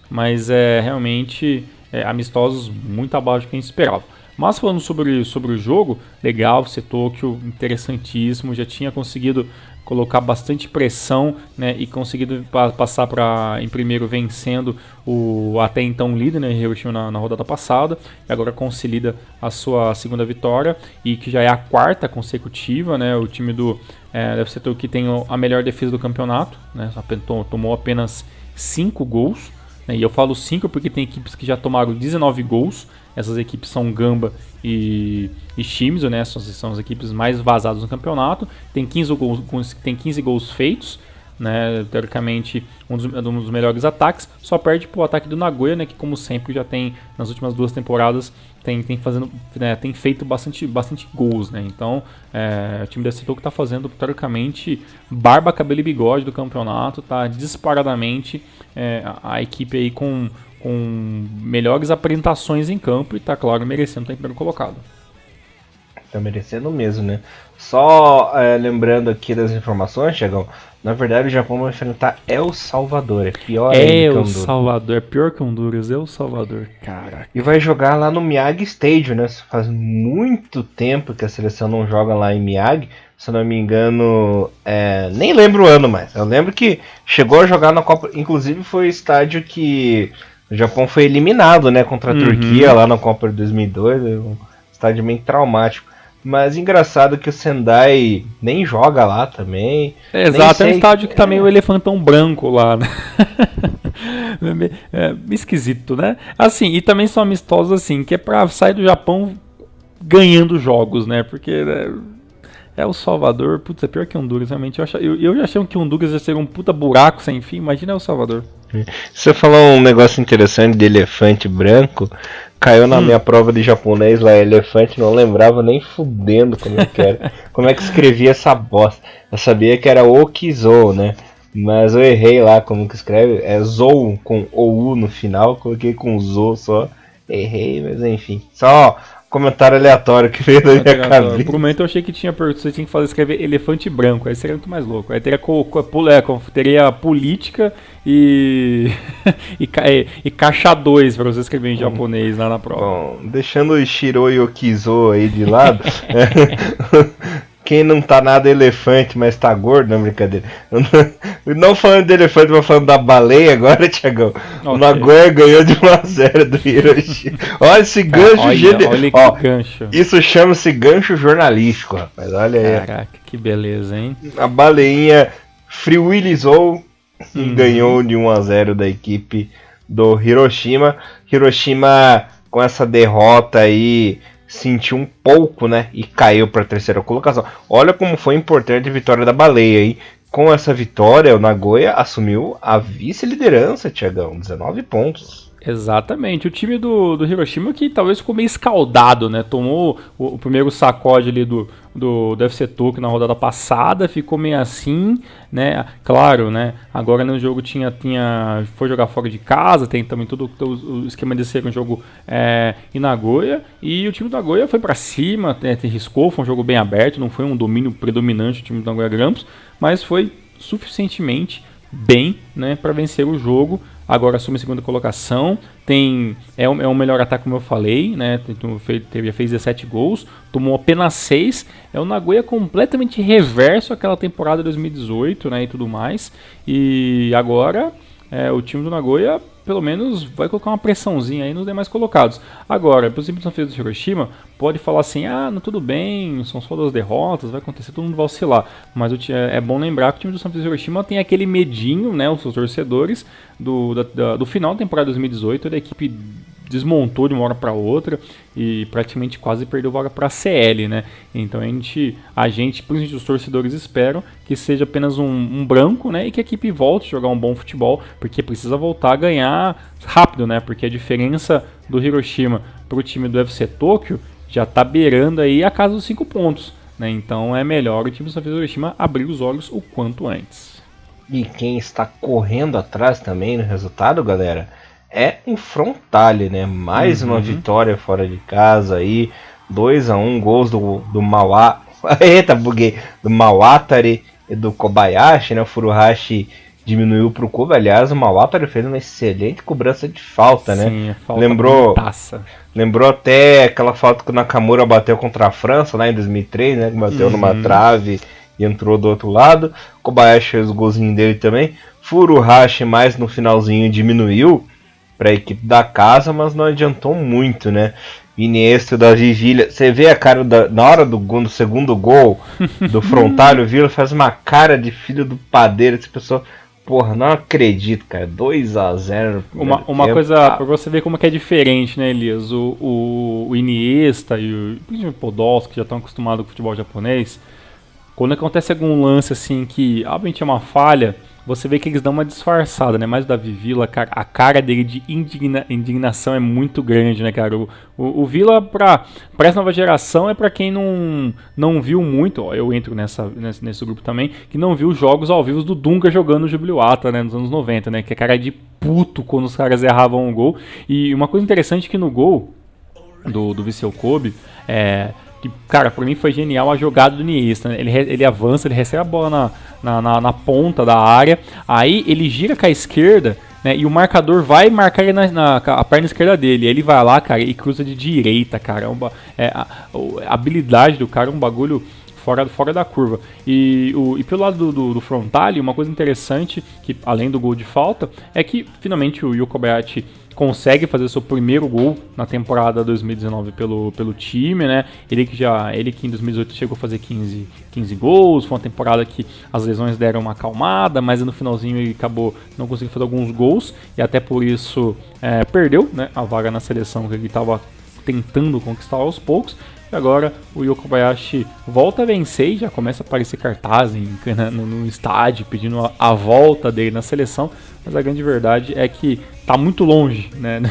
Mas realmente amistosos muito abaixo do que a gente esperava. Mas falando sobre o jogo, legal, esse Tokyo interessantíssimo, já tinha conseguido colocar bastante pressão, né, e conseguido passar em primeiro vencendo o até então líder, né, Hiroshima na rodada passada, e agora consolida a sua segunda vitória, e que já é a quarta consecutiva, né, o time do FC Tokyo que tem a melhor defesa do campeonato, né, tomou apenas 5 gols, né, e eu falo 5 porque tem equipes que já tomaram 19 gols. Essas equipes são Gamba e Shimizu, né? São as equipes mais vazadas no campeonato. Tem 15 gols feitos, né, teoricamente um dos melhores ataques, só perde pro ataque do Nagoya, né, que como sempre já tem nas últimas 2 temporadas tem feito bastante gols, né? Então o time da FC Tokyo está fazendo teoricamente barba, cabelo e bigode do campeonato, tá disparadamente a equipe aí com melhores apresentações em campo e tá, claro, merecendo estar em primeiro colocado. Tá merecendo mesmo, né? Só lembrando aqui das informações, Thiagão, na verdade o Japão vai enfrentar El Salvador, é pior ainda que El Honduras. Salvador, é pior que Honduras, El Salvador, caraca. E vai jogar lá no Miyagi Stadium, né? Faz muito tempo que a seleção não joga lá em Miyagi, se eu não me engano, nem lembro o ano mais. Eu lembro que chegou a jogar na Copa, inclusive foi o estádio que o Japão foi eliminado, né, contra a Turquia lá na Copa de 2002, um estádio meio traumático. Mas engraçado que o Sendai nem joga lá também. Exato, é um estádio que tá meio elefantão branco lá, né? Esquisito, né? Assim, e também são amistosos assim, que é pra sair do Japão ganhando jogos, né? Porque é o Salvador, putz, é pior que Honduras, realmente. Eu já achei que Honduras ia ser um puta buraco sem fim, imagina El Salvador. Você falou um negócio interessante de elefante branco. Caiu na minha prova de japonês lá, elefante, não lembrava nem fudendo como é que era. Como é que escrevia essa bosta. Eu sabia que era Okizou, né? Mas eu errei lá como que escreve. É Zou com OU no final, coloquei com Zou só. Errei, mas enfim. Só comentário aleatório que veio da minha cabeça. Por um momento eu achei que você tinha que escrever elefante branco, aí seria muito mais louco. Aí teria política e caixa 2 pra você escrever em japonês lá na prova. Bom, deixando o Shiro e o Kizo aí de lado, quem não tá nada elefante, mas tá gordo, não é brincadeira. Não falando de elefante, mas falando da baleia agora, Thiagão. Okay. O Nagoya ganhou de 1-0 do Hiroshima. Olha esse gancho, olha que gancho. Isso chama-se gancho jornalístico, rapaz. Olha aí. Caraca, que beleza, hein? A baleinha friuilizou e ganhou de 1-0 da equipe do Hiroshima. Hiroshima, com essa derrota aí, sentiu um pouco, né? E caiu para a 3ª colocação. Olha como foi importante a vitória da baleia aí. Com essa vitória, o Nagoya assumiu a vice-liderança, Thiagão. 19 pontos. Exatamente. O time do Hiroshima que talvez ficou meio escaldado, né? Tomou o primeiro sacode ali do FC Tokyo na rodada passada, ficou meio assim, né? Claro, né? Agora no jogo foi jogar fora de casa, tem também todo o esquema de ser um jogo em Nagoya, e o time do Nagoya foi pra cima, riscou, foi um jogo bem aberto, não foi um domínio predominante do time do Nagoya Grampus, mas foi suficientemente bem, né, para vencer o jogo. Agora assume a 2ª colocação, é o melhor ataque, como eu falei, né? Fez 17 gols, tomou apenas 6. É o Nagoya completamente reverso àquela temporada de 2018, né, e tudo mais. E agora o time do Nagoya pelo menos vai colocar uma pressãozinha aí nos demais colocados. Agora, por exemplo, do Hiroshima, pode falar assim, não, tudo bem, são só 2 derrotas, vai acontecer, todo mundo vai oscilar. Mas é bom lembrar que o time do São Francisco Hiroshima tem aquele medinho, né, os seus torcedores, do final da temporada de 2018, da equipe desmontou de uma hora para outra e praticamente quase perdeu vaga para a CL, né? Então a gente, principalmente os torcedores, esperam que seja apenas um branco, né? E que a equipe volte a jogar um bom futebol, porque precisa voltar a ganhar rápido, né? Porque a diferença do Hiroshima para o time do FC Tokyo já está beirando aí a casa dos 5 pontos, né? Então é melhor o time do São Francisco Hiroshima abrir os olhos o quanto antes. E quem está correndo atrás também no resultado, galera, é um Frontale, né? Mais uma vitória fora de casa aí. 2-1, gols do Mauá. Eita, buguei. Do Mawatari e do Kobayashi, né? O Furuhashi diminuiu pro Kobe. Aliás, o Mawatari fez uma excelente cobrança de falta, né? Sim, falta lembrou até aquela falta que o Nakamura bateu contra a França lá em 2003, né? Que bateu numa trave e entrou do outro lado. Kobayashi fez o golzinho dele também. Furuhashi mais no finalzinho diminuiu para a equipe da casa, mas não adiantou muito, né? Iniesta da Vivilha, você vê a cara na hora do segundo gol do Frontale, o Vila faz uma cara de filho do padeiro, essa pessoa, porra, não acredito, cara, 2-0. Uma coisa pra você ver como que é diferente, né, Elias? O Iniesta e o Podolski, que já estão acostumados com o futebol japonês, quando acontece algum lance assim que obviamente é uma falha, você vê que eles dão uma disfarçada, né? Mas o Davi Villa, cara, a cara dele de indignação é muito grande, né, cara? O Villa, pra essa nova geração, é pra quem não viu muito, ó, eu entro nesse grupo também, que não viu jogos ao vivo do Dunga jogando no Jubiluata, né, nos anos 90, né? Que é cara de puto quando os caras erravam o gol. E uma coisa interessante é que no gol do Vissel Kobe, que, cara, pra mim foi genial a jogada do Iniesta, né? Ele avança, ele recebe a bola na ponta da área, aí ele gira com a esquerda, né, e o marcador vai marcar ele a perna esquerda dele, ele vai lá, cara, e cruza de direita, caramba, a habilidade do cara é um bagulho fora da curva. E pelo lado do Frontale, uma coisa interessante, que além do gol de falta, é que finalmente o Yu Kobayashi consegue fazer seu primeiro gol na temporada 2019 pelo time, né? Ele que em 2018 chegou a fazer 15 gols, foi uma temporada que as lesões deram uma acalmada, mas no finalzinho ele acabou não conseguindo fazer alguns gols, e até por isso perdeu, né, a vaga na seleção que ele estava tentando conquistar aos poucos. E agora o Yu Kobayashi volta a vencer e já começa a aparecer cartaz no estádio pedindo a volta dele na seleção, mas a grande verdade é que tá muito longe, né,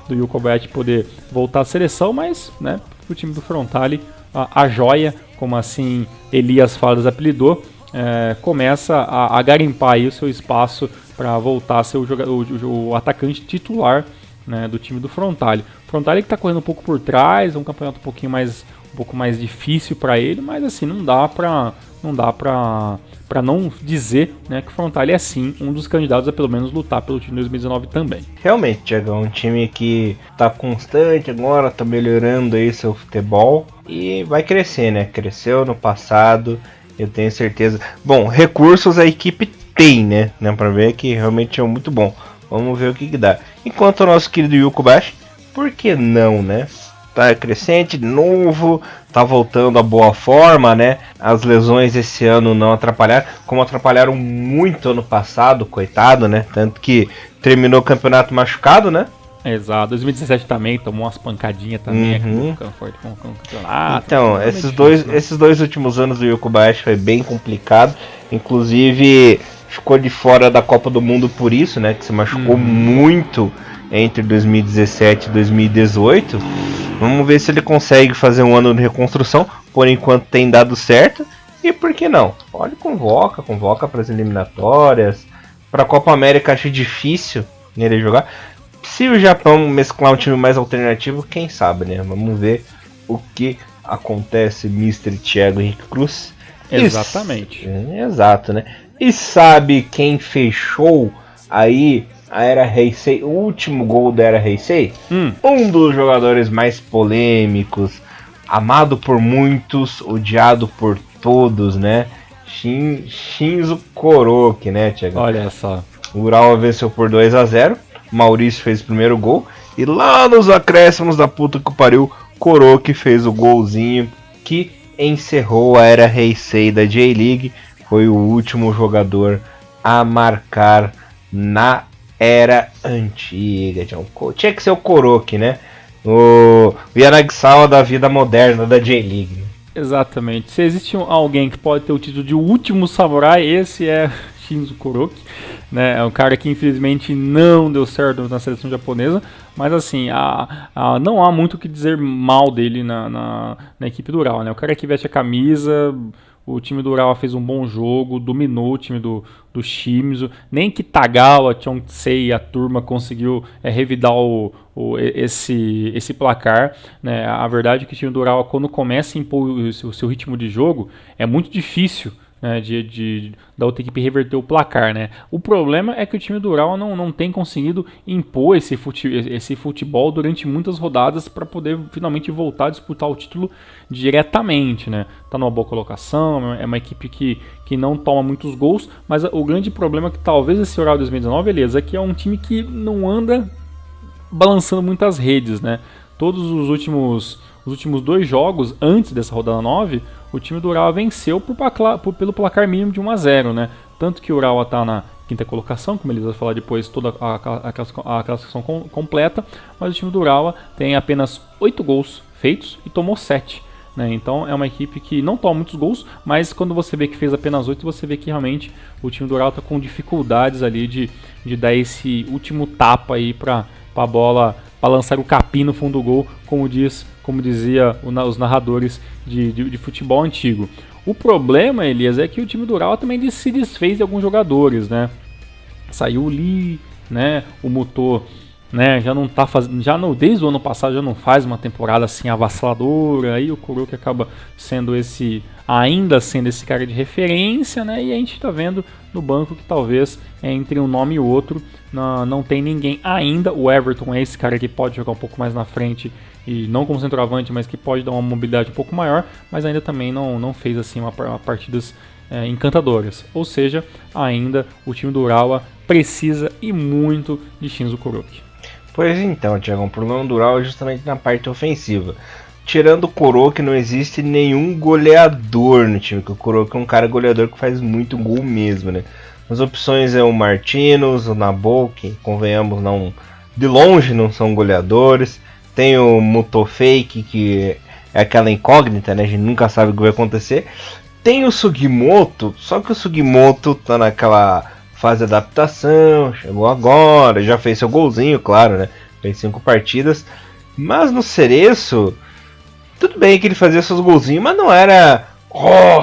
do Yu Kobayashi poder voltar à seleção, mas, né, o time do Frontale, a joia, como assim Elias Falas apelidou, começa a garimpar aí o seu espaço para voltar a ser o atacante titular, né, do time do Frontale. O Frontale que está correndo um pouco por trás, um campeonato um pouco mais difícil para ele, mas assim, não dá para não dizer, né, que o Frontale é sim um dos candidatos a pelo menos lutar pelo time 2019 também. Realmente, Thiago, é um time que tá constante agora, tá melhorando aí seu futebol e vai crescer, né? Cresceu no passado, eu tenho certeza. Bom, recursos a equipe tem, né? Pra ver que realmente é muito bom. Vamos ver o que dá. Enquanto o nosso querido Yu Kobayashi, por que não, né? Tá crescente de novo, tá voltando à boa forma, né? As lesões esse ano não atrapalharam, como atrapalharam muito ano passado, coitado, né? Tanto que terminou o campeonato machucado, né? Exato, 2017 também tomou umas pancadinhas também aqui no campeonato. Então, esses dois últimos anos do Yu Kobayashi foi bem complicado, inclusive ficou de fora da Copa do Mundo por isso, né? Que se machucou muito entre 2017 e 2018. Vamos ver se ele consegue fazer um ano de reconstrução. Por enquanto tem dado certo. E por que não? Olha, convoca para as eliminatórias. Para a Copa América acho difícil ele jogar. Se o Japão mesclar um time mais alternativo, quem sabe, né? Vamos ver o que acontece, Mr. Thiago Henrique Cruz. Exatamente. Exato, né? E sabe quem fechou aí a Era Heisei, o último gol da Era Heisei? Um dos jogadores mais polêmicos, amado por muitos, odiado por todos, né? Shinzo Koroki, né, Thiago? Olha só. O Urawa venceu por 2-0, Maurício fez o primeiro gol, e lá nos acréscimos da puta que pariu, Koroki fez o golzinho que encerrou a Era Heisei da J-League. Foi o último jogador a marcar na era antiga. Tinha que ser o Koroki, né? O Yanagisawa da vida moderna da J-League. Exatamente. Se existe alguém que pode ter o título de último samurai, esse é Shinzo Koroki, né? É um cara que infelizmente não deu certo na seleção japonesa, mas assim, não há muito o que dizer mal dele na equipe do Urawa, né? O cara que veste a camisa. O time do Urawa fez um bom jogo, dominou o time do Shimizu. Nem que Tagawa, Chonsei e a turma conseguiu revidar esse placar, né? A verdade é que o time do Urawa, quando começa a impor o seu ritmo de jogo, é muito difícil, né, da outra equipe reverter o placar, né? O problema é que o time do Urawa não tem conseguido impor esse futebol durante muitas rodadas para poder finalmente voltar a disputar o título diretamente, né? Tá numa boa colocação, é uma equipe que não toma muitos gols, mas o grande problema é que talvez esse Urawa 2019, beleza, é que é um time que não anda balançando muitas redes, né? Todos os últimos 2 jogos antes dessa rodada 9, o time do Urawa venceu pelo placar mínimo de 1-0, né? Tanto que o Urawa está na quinta colocação, como eles vão falar depois, toda a classificação completa, mas o time do Urawa tem apenas 8 gols feitos e tomou 7. né? Então é uma equipe que não toma muitos gols, mas quando você vê que fez apenas 8, você vê que realmente o time do Ural está com dificuldades ali de dar esse último tapa aí para a bola balançar o capim no fundo do gol, como dizia os narradores de futebol antigo. O problema, Elias, é que o time do Ural também se desfez de alguns jogadores, né? Saiu o Lee, né? O Mutor, né? Já não tá fazendo, desde o ano passado já não faz uma temporada assim avassaladora. Aí o Kuroki acaba ainda sendo esse cara de referência, né? E a gente tá vendo no banco que talvez entre um nome e outro não tem ninguém ainda. O Everton é esse cara que pode jogar um pouco mais na frente e não como centroavante, mas que pode dar uma mobilidade um pouco maior, mas ainda também não fez assim uma partidas encantadoras. Ou seja, ainda o time do Urawa precisa e muito de Shinzo Kuroki. Pois então, Thiago, o problema do Urawa é justamente na parte ofensiva. Tirando o Kuroki, não existe nenhum goleador no time, porque o Kuroki é um cara goleador que faz muito gol mesmo, né? As opções é o Martins, o Nabo, que convenhamos, de longe não são goleadores. Tem o Mutofake, que é aquela incógnita, né? A gente nunca sabe o que vai acontecer. Tem o Sugimoto, só que o Sugimoto tá naquela fase de adaptação, chegou agora, já fez seu golzinho, claro, né? Fez 5 partidas. Mas no Cereço, tudo bem que ele fazia seus golzinhos, mas não era,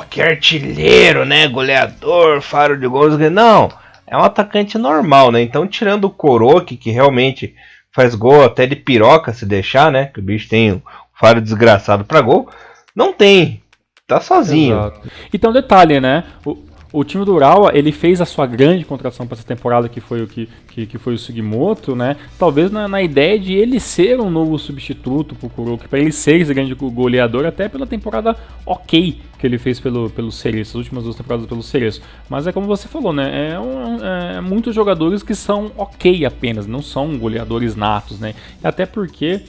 que artilheiro, né? Goleador, faro de gols. Não, é um atacante normal, né? Então, tirando o Kuroki, que realmente faz gol até de piroca se deixar, né? Que o bicho tem um faro desgraçado pra gol. Não tem. Tá sozinho. Exato. E tem um detalhe, né? O time do Urawa, ele fez a sua grande contratação para essa temporada, que foi o Sugimoto, né? Talvez na ideia de ele ser um novo substituto pro Kuroki, para ele ser esse grande goleador, até pela temporada ok que ele fez pelo Cereço, as últimas 2 temporadas pelo Cereço. Mas é como você falou, né? Muitos jogadores que são ok apenas, não são goleadores natos, né? E até porque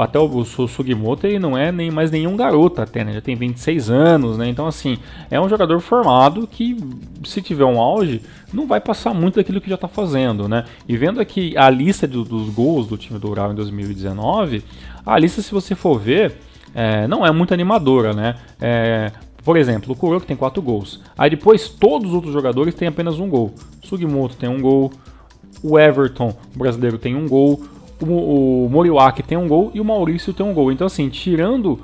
até o Sugimoto ele não é nem mais nenhum garoto até, né? Já tem 26 anos, né? Então assim, é um jogador formado que, se tiver um auge, não vai passar muito daquilo que já está fazendo, né? E vendo aqui a lista dos gols do time do Urawa em 2019, a lista, se você for ver, não é muito animadora, né? Por exemplo, o Kuroki tem 4 gols. Aí depois todos os outros jogadores têm apenas 1 gol. O Sugimoto tem 1 gol, o Everton, o brasileiro, tem 1 gol, o Moriwaki tem 1 gol e o Maurício tem 1 gol. Então assim, tirando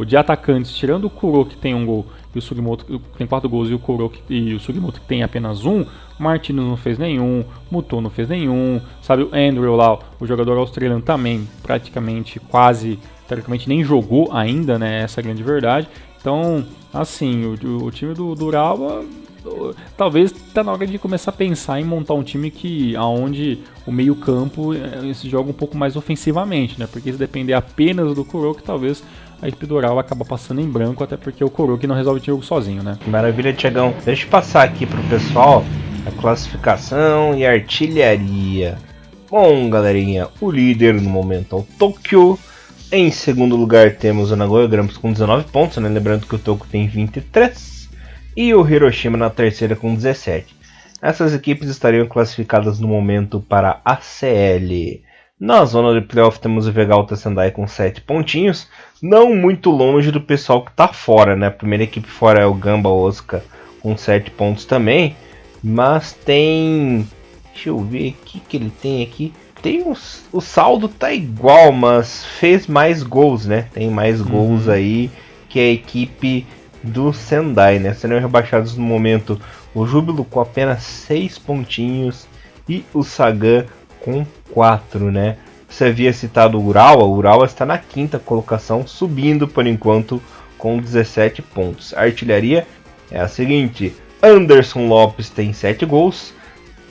de atacantes, tirando o Kuroki que tem 1 gol e o Sugimoto tem 4 gols e o Sugimoto que tem apenas 1, o Martins não fez nenhum, o Muto não fez nenhum, sabe, o Andrew lá, o jogador australiano também praticamente quase, teoricamente nem jogou ainda, né, essa é a grande verdade. Então, assim, o time do Urawa talvez está na hora de começar a pensar em montar um time aonde o meio campo se joga um pouco mais ofensivamente, né? Porque se depender apenas do Kuroki, talvez a equipe do Urawa acaba passando em branco, até porque o Kuroki não resolve o jogo sozinho, né? Maravilha, Thiagão. Deixa eu passar aqui pro pessoal a classificação e artilharia. Bom, galerinha, o líder no momento é o Tokyo. Em segundo lugar temos o Nagoya Grampus com 19 pontos, né? Lembrando que o Tokyo tem 23. E o Hiroshima na terceira com 17. Essas equipes estariam classificadas no momento para a CL. Na zona de playoff temos o Vegalta Sendai com 7 pontinhos. Não muito longe do pessoal que está fora, né? A primeira equipe fora é o Gamba Osaka com 7 pontos também. Mas tem... Deixa eu ver o que ele tem aqui. O saldo tá igual, mas fez mais gols, né? Tem mais gols aí que a equipe do Sendai, né? Serão rebaixados no momento o Júbilo com apenas 6 pontinhos e o Sagan com 4, né? Você havia citado o Urawa está na 5ª colocação, subindo por enquanto com 17 pontos. A artilharia é a seguinte: Anderson Lopes tem 7 gols.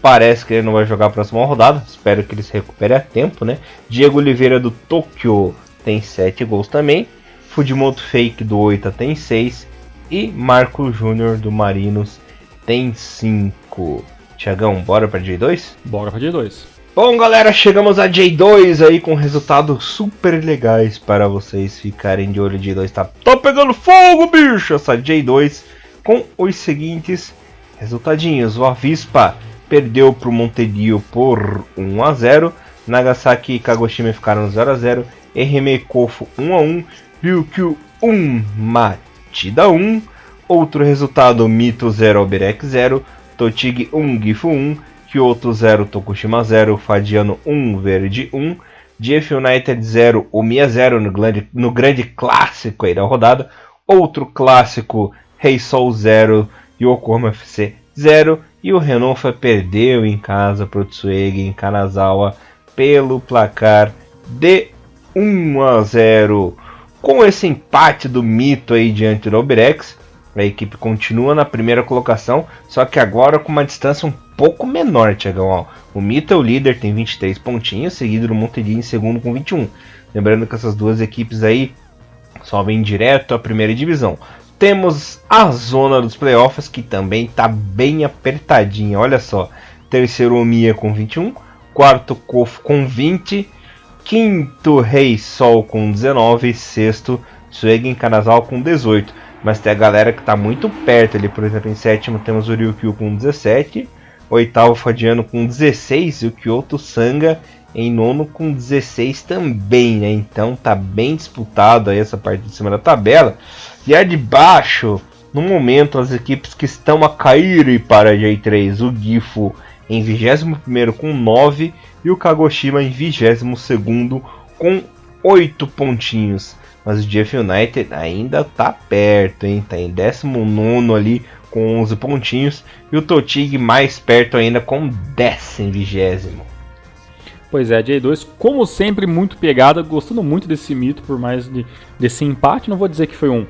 Parece que ele não vai jogar a próxima rodada. Espero que ele se recupere a tempo, né? Diego Oliveira do Tokyo tem 7 gols também. Fujimoto Fake do Oita tem 6. E Marco Júnior do Marinos tem 5. Thiagão, bora pra J2? Bora pra J2. Bom, galera, chegamos a J2 aí com resultados super legais para vocês ficarem de olho. J2 tá pegando fogo, bicho! Essa J2 com os seguintes resultadinhos. O Avispa perdeu para o Montedio por 1-0. Nagasaki e Kagoshima ficaram 0-0. RM Kofu 1-1. Ryukyu 1, Matida 1. Outro resultado, Mito 0, Albirex 0, Totig 1, Gifu 1, Kyoto 0, Tokushima 0, Fadiano 1, Verde 1, GF United 0, Omiya 0 no grande clássico aí da rodada. Outro clássico, Reysol 0, Yokohama FC 0. E o Renofa perdeu em casa para o Tsuege em Kanazawa pelo placar de 1-0. Com esse empate do Mito aí diante do Albirex, a equipe continua na primeira colocação, só que agora com uma distância um pouco menor, Thiagão. O Mito é o líder, tem 23 pontinhos, seguido do Montevideo em segundo com 21. Lembrando que essas duas equipes aí sobem direto à primeira divisão. Temos a zona dos playoffs, que também está bem apertadinha. Olha só, terceiro Omiya com 21, quarto Kofu com 20, quinto Reysol com 19, sexto Tsuegen Kanazawa com 18. Mas tem a galera que está muito perto ali, por exemplo, em sétimo temos o Ryukyu com 17, oitavo Fadiano com 16 e o Kyoto Sanga em nono com 16 também, né? Então tá bem disputado aí essa parte de cima da tabela. E a de baixo, no momento, as equipes que estão a cair para a J3, o Gifu em 21º com 9 e o Kagoshima em 22º com 8 pontinhos. Mas o GF United ainda tá perto, hein? Tá em 19º ali com 11 pontinhos e o Totig mais perto ainda com 10 em 20º. Pois é, a J2, como sempre, muito pegada, gostando muito desse Mito, por mais desse empate. Não vou dizer que foi um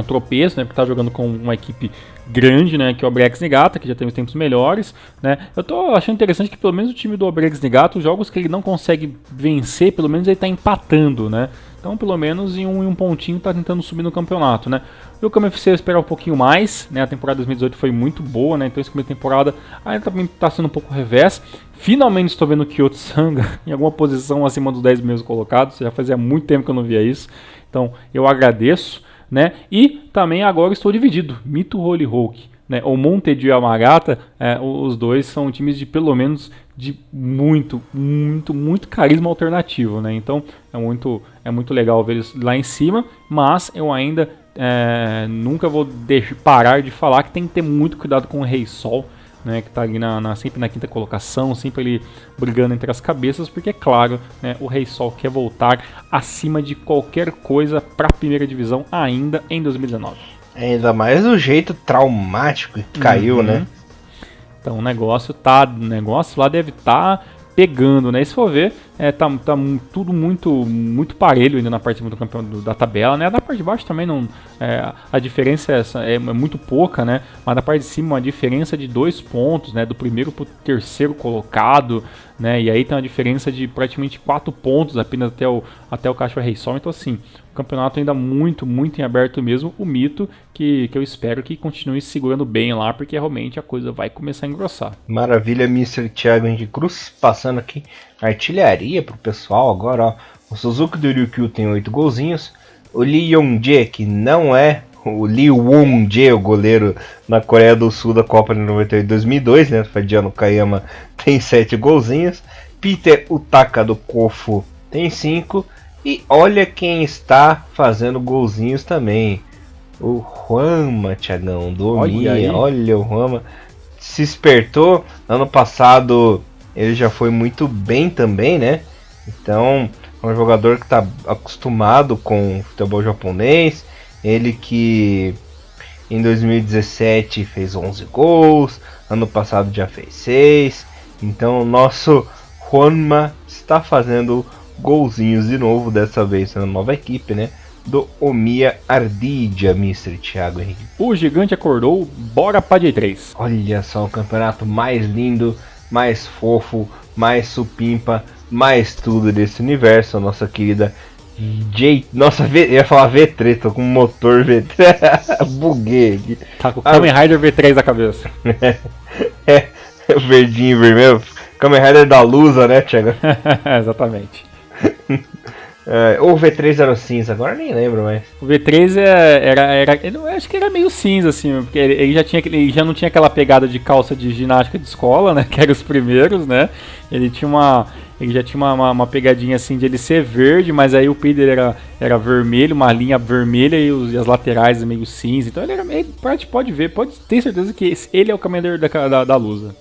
tropeço, né, porque tá jogando com uma equipe grande, né, que é o Albirex Niigata, que já teve tempos melhores, né. Eu tô achando interessante que pelo menos o time do Albirex Niigata, os jogos que ele não consegue vencer, pelo menos ele tá empatando, né. Então, pelo menos em um pontinho tá tentando subir no campeonato, né. E o Yokohama FC eu esperava um pouquinho mais, né, a temporada 2018 foi muito boa, né, então essa primeira temporada ainda também tá sendo um pouco revés. Finalmente estou vendo o Kyoto Sanga em alguma posição acima dos 10 primeiros colocados, já fazia muito tempo que eu não via isso, então eu agradeço, né? E também agora estou dividido, Mito Holy Hulk, né? O Montevideo e a Magata, os dois são times de pelo menos de muito carisma alternativo, né? Então é muito legal ver eles lá em cima, mas eu ainda nunca vou parar de falar que tem que ter muito cuidado com o Reysol, né, que está ali sempre na quinta colocação, sempre ali brigando entre as cabeças, porque é claro, né, o Reysol quer voltar acima de qualquer coisa para a primeira divisão ainda em 2019. Ainda mais do jeito traumático que caiu, né? Então o negócio lá deve estar pegando, né? E se for ver, tá tudo muito parelho ainda na parte do campeão da tabela, né? Na parte de baixo também não, a diferença é muito pouca, né? Mas na parte de cima uma diferença de 2 pontos, né? Do primeiro para o terceiro colocado, né? E aí tem uma diferença de praticamente 4 pontos apenas até o Caixa Reysol. Então assim, o campeonato ainda muito em aberto mesmo. O Mito que eu espero que continue segurando bem lá, porque realmente a coisa vai começar a engrossar. Maravilha, Mr. Thiago Henrique Cruz, passando aqui artilharia pro pessoal agora, ó. O Suzuki do Ryukyu tem 8 golzinhos. O Lee Yong-jae, que não é o Lee Won-jae, o goleiro na Coreia do Sul da Copa de 98 e 2002, né? Fadiano Kayama tem 7 golzinhos. Peter Utaka do Kofu tem 5. E olha quem está fazendo golzinhos também. O Juanma, Thiagão, do Omiya. Olha o Juanma. Se espertou. Ano passado ele já foi muito bem também, né? Então, é um jogador que está acostumado com o futebol japonês. Ele que em 2017 fez 11 gols. Ano passado já fez 6. Então, o nosso Juanma está fazendo golzinhos de novo, dessa vez na nova equipe, né? Do Omiya Ardija, Mr. Thiago Henrique. O gigante acordou, bora pra J3. Ia só o campeonato mais lindo, mais fofo, mais supimpa, mais tudo desse universo. A nossa querida eu ia falar V3, tô com motor V3. Buguei aqui. Tá com o Kamen Rider V3 na cabeça. O verdinho e vermelho. Kamen Rider da Lusa, né, Thiago? Exatamente. Ou o V3 era o cinza, agora nem lembro mais. O V3 era eu acho que era meio cinza, assim, porque ele já não tinha aquela pegada de calça de ginástica de escola, né, que eram os primeiros, né, ele tinha ele já tinha uma pegadinha assim de ele ser verde, mas aí o peito dele era vermelho, uma linha vermelha e as laterais meio cinza. Então ele pode ver, pode ter certeza que ele é o Commander da Lusa.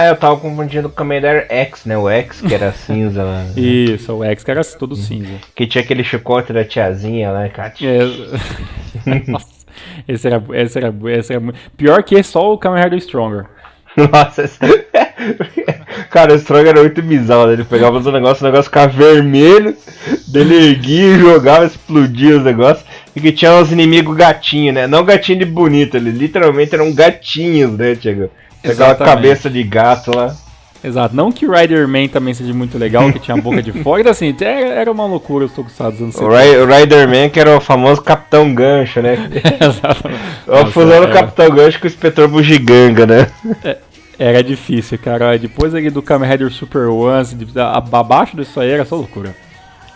Eu tava confundindo o Commander X, né? O X que era cinza lá. Isso, o X que era todo cinza. Que tinha aquele chicote da tiazinha lá, cara. Nossa, esse era muito... Pior que só o Kamen Rider Stronger. Nossa, cara, o Stronger era muito bizarro, né? Ele pegava o negócio ficava vermelho, dele erguia e jogava, explodia os negócios. E que tinha uns inimigos gatinhos, né? Não gatinho de bonito, eles literalmente eram gatinhos, né, Thiago? Pegava a cabeça de gato lá. Exato, não que o Rider-Man também seja muito legal, que tinha a boca de fora, assim, era uma loucura os tokusatsu dos anos 70. O Rider-Man que era o famoso Capitão Gancho, né? Exatamente. A fusão do Capitão Gancho com o Inspetor Bugiganga, né? Era difícil, cara. Depois ali do Kamen Rider Super Ones, abaixo disso aí era só loucura.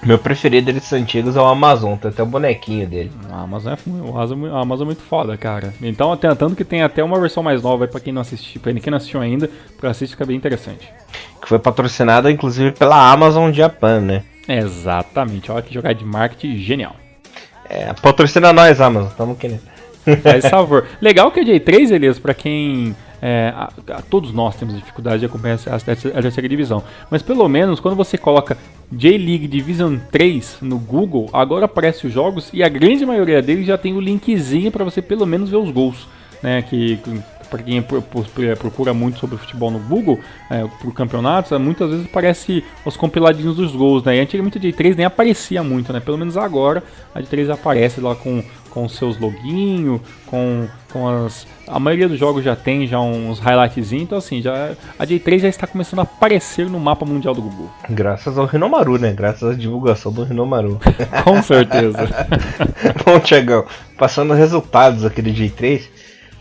Meu preferido desses antigos é o Amazon, tem até o bonequinho dele. A Amazon é muito foda, cara. Então, tanto que tem até uma versão mais nova aí pra quem não assistiu, pra quem não assistiu ainda, pra assistir fica bem interessante. Que foi patrocinada, inclusive, pela Amazon Japan, né? Exatamente, olha que jogada de marketing genial. Patrocina nós, Amazon, tamo querendo. Faz favor. Legal que a J3, Elias, pra quem... todos nós temos dificuldade de acompanhar a terceira divisão, mas pelo menos quando você coloca J-League Division 3 no Google, agora aparecem os jogos e a grande maioria deles já tem o linkzinho para você pelo menos ver os gols, né? Que para quem procura muito sobre futebol no Google, por campeonatos, muitas vezes aparece os compiladinhos dos gols, né? E antigamente a J3 nem aparecia muito, né? Pelo menos agora a J3 aparece lá com seus loginhos, com a maioria dos jogos já tem uns highlightzinhos, então assim, a J3 já está começando a aparecer no mapa mundial do Google. Graças ao Hinomaru, né? Graças à divulgação do Hinomaru. Com certeza. Bom, Thiagão, passando os resultados aqui do J3,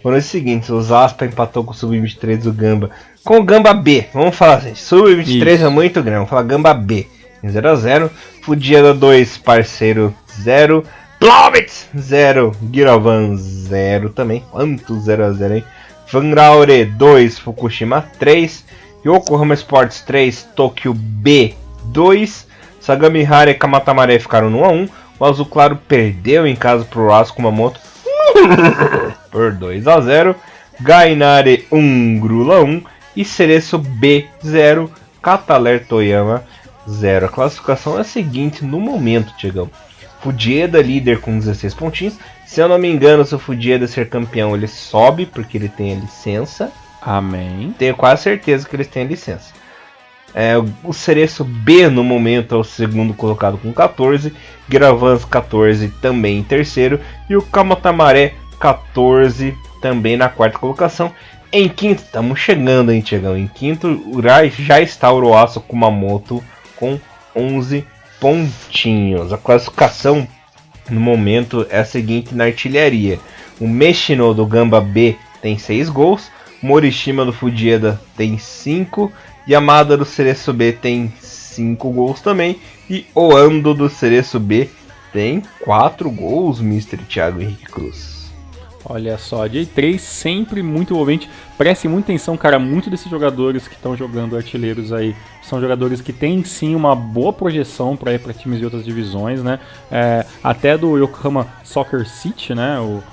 foram os seguintes: o Zaspa empatou com o Sub-23 do Gamba, com o Gamba B, vamos falar assim, Sub-23 é muito grande, vamos falar Gamba B, em 0x0, Fudieda 2, Parceiro 0, Blobitz 0, Giravan 0 também. Quanto 0x0, hein? Vanraure 2, Fukushima 3, Yokohama Sports 3, Tokyo B 2, Sagamihara e Kamatamare ficaram no 1x1. O Azul Claro perdeu em casa pro Asuka Kumamoto por 2x0. Gainare 1, Grula 1 e Cereço B 0, Kataler Toyama 0. A classificação é a seguinte no momento, Tiagão. Fudieda líder com 16 pontinhos. Se eu não me engano, se o Fudieda ser campeão, ele sobe, porque ele tem a licença. Amém. Tenho quase certeza que eles têm a licença. O Cereço B no momento é o segundo colocado com 14. Gravans 14 também em terceiro. E o Kamatamare 14 também na quarta colocação. Em quinto, estamos chegando, hein, Tiagão? Em quinto já está o Uroasu Kumamoto com 11 pontinhos. A classificação no momento é a seguinte na artilharia: o Meshino do Gamba B tem 6 gols, Morishima do Fudieda tem 5, Yamada do Cereço B tem 5 gols também, e Oando do Cereço B tem 4 gols, Mr. Thiago Henrique Cruz. Olha só, a J3 sempre muito envolvente. Preste muita atenção, cara, muitos desses jogadores que estão jogando artilheiros aí são jogadores que têm sim uma boa projeção para ir para times de outras divisões, né? Até do Yokohama Soccer City, né? O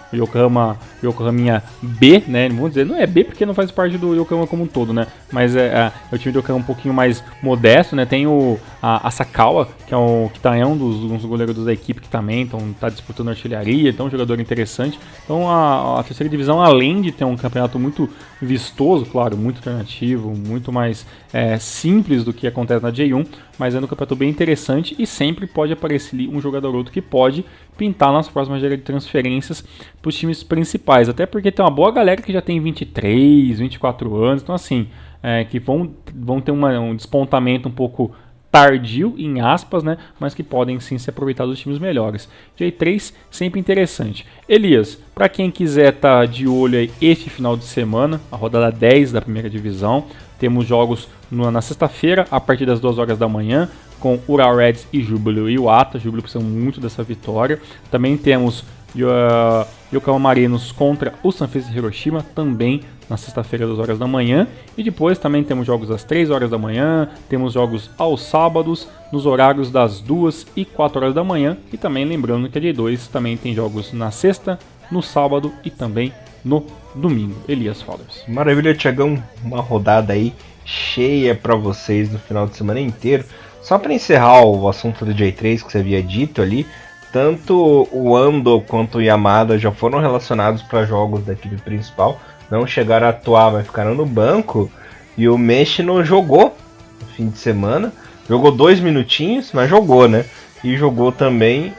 Yokohaminha B, né? Vamos dizer, não é B porque não faz parte do Yokohama como um todo, né? Mas é o time do Yokohama um pouquinho mais modesto, né? Tem a Sakawa, que é um dos goleiros da equipe que também tá disputando artilharia, então um jogador interessante. Então a terceira divisão, além de ter um campeonato muito vistoso, claro, muito alternativo, muito mais simples do que acontece na J1, mas é um campeonato bem interessante e sempre pode aparecer ali um jogador ou outro que pode pintar nas próximas gerações de transferências para os times principais, até porque tem uma boa galera que já tem 23, 24 anos, então assim, que vão ter um despontamento um pouco tardio, em aspas, né? Mas que podem sim ser aproveitados dos times melhores. J3 sempre interessante. Elias, para quem quiser estar de olho aí este final de semana, a rodada 10 da primeira divisão, temos jogos na sexta-feira, a partir das 2 horas da manhã, com Ural Reds e Júbilo Iwata. Júbilo precisa muito dessa vitória. Também temos Yokohama Marinos contra o Sanfrecce Hiroshima, também na sexta-feira, 2 horas da manhã. E depois também temos jogos às 3 horas da manhã, temos jogos aos sábados, nos horários das 2 e 4 horas da manhã. E também lembrando que a J2 também tem jogos na sexta, no sábado e também no domingo. Elias Fallers. Maravilha, Thiagão. Uma rodada aí cheia para vocês no final de semana inteiro. Só para encerrar o assunto do J3 que você havia dito ali, tanto o Ando quanto o Yamada já foram relacionados para jogos da equipe principal, não chegaram a atuar, mas ficaram no banco. E o Mesh não jogou no fim de semana, jogou 2 minutinhos, mas jogou, né? E jogou também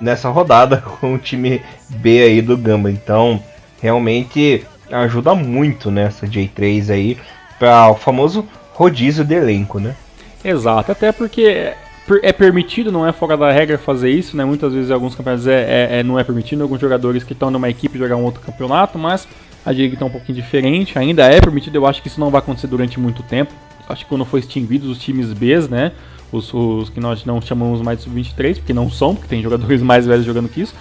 nessa rodada com o time B aí do Gamba. Então, realmente ajuda muito nessa J3 aí para o famoso rodízio de elenco, né? Exato, até porque é permitido, não é fora da regra fazer isso, né? Muitas vezes alguns campeonatos não é permitido, alguns jogadores que estão numa equipe jogar um outro campeonato, mas a J-League está um pouquinho diferente, ainda é permitido, eu acho que isso não vai acontecer durante muito tempo. Acho que quando for extinguidos os times Bs, né? Os que nós não chamamos mais de sub-23, porque não são, porque tem jogadores mais velhos jogando que isso.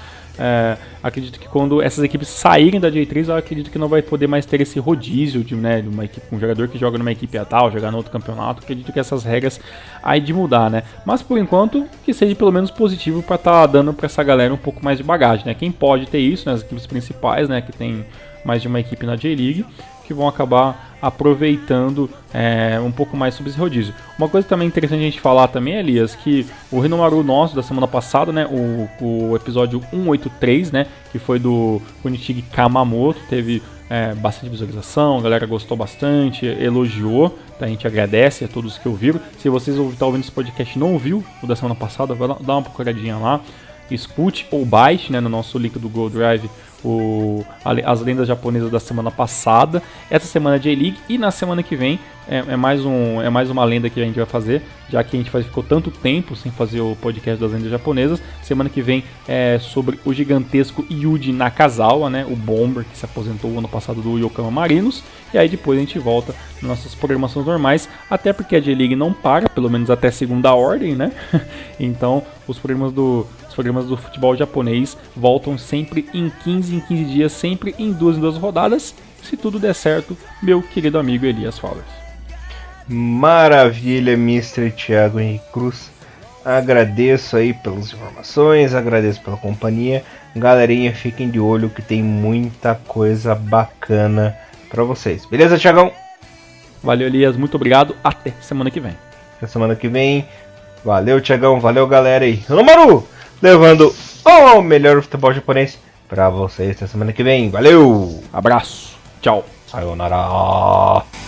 Acredito que quando essas equipes saírem da J3, eu acredito que não vai poder mais ter esse rodízio de uma equipe, um jogador que joga numa equipe tal, jogar no outro campeonato. Acredito que essas regras aí de mudar, né? Mas por enquanto que seja pelo menos positivo para estar dando para essa galera um pouco mais de bagagem, né? Quem pode ter isso, né? As equipes principais, né? Que tem mais de uma equipe na J-League, que vão acabar aproveitando um pouco mais sobre esse rodízio. Uma coisa também interessante a gente falar também, Elias, que o Rinomaru nosso da semana passada, né, o episódio 183, né, que foi do Kunitigi Kamamoto, teve bastante visualização, a galera gostou bastante, elogiou, tá? A gente agradece a todos que ouviram. Se vocês estão ouvindo esse podcast e não ouviu o da semana passada, vai dar uma procuradinha lá, escute ou baixe, né, no nosso link do Go Drive as lendas japonesas da semana passada, essa semana de J-League, e na semana que vem é mais uma lenda que a gente vai fazer, já que a gente ficou tanto tempo sem fazer o podcast das lendas japonesas. Semana que vem é sobre o gigantesco Yuji Nakazawa, né, o bomber que se aposentou ano passado do Yokohama Marinos, e aí depois a gente volta nas nossas programações normais, até porque a J-League não para, pelo menos até segunda ordem, né? Então os programas do futebol japonês voltam sempre em 15 dias, sempre em 2 rodadas, se tudo der certo, meu querido amigo Elias Fallers. Maravilha, Mr. Thiago Henrique Cruz. Agradeço aí pelas informações, agradeço pela companhia. Galerinha, fiquem de olho que tem muita coisa bacana pra vocês. Beleza, Thiagão? Valeu, Elias, muito obrigado. Até semana que vem. Até semana que vem. Valeu, Thiagão, valeu, galera aí. Rinomaru, levando o melhor futebol japonês pra vocês até semana que vem. Valeu! Abraço, tchau. Sayonara.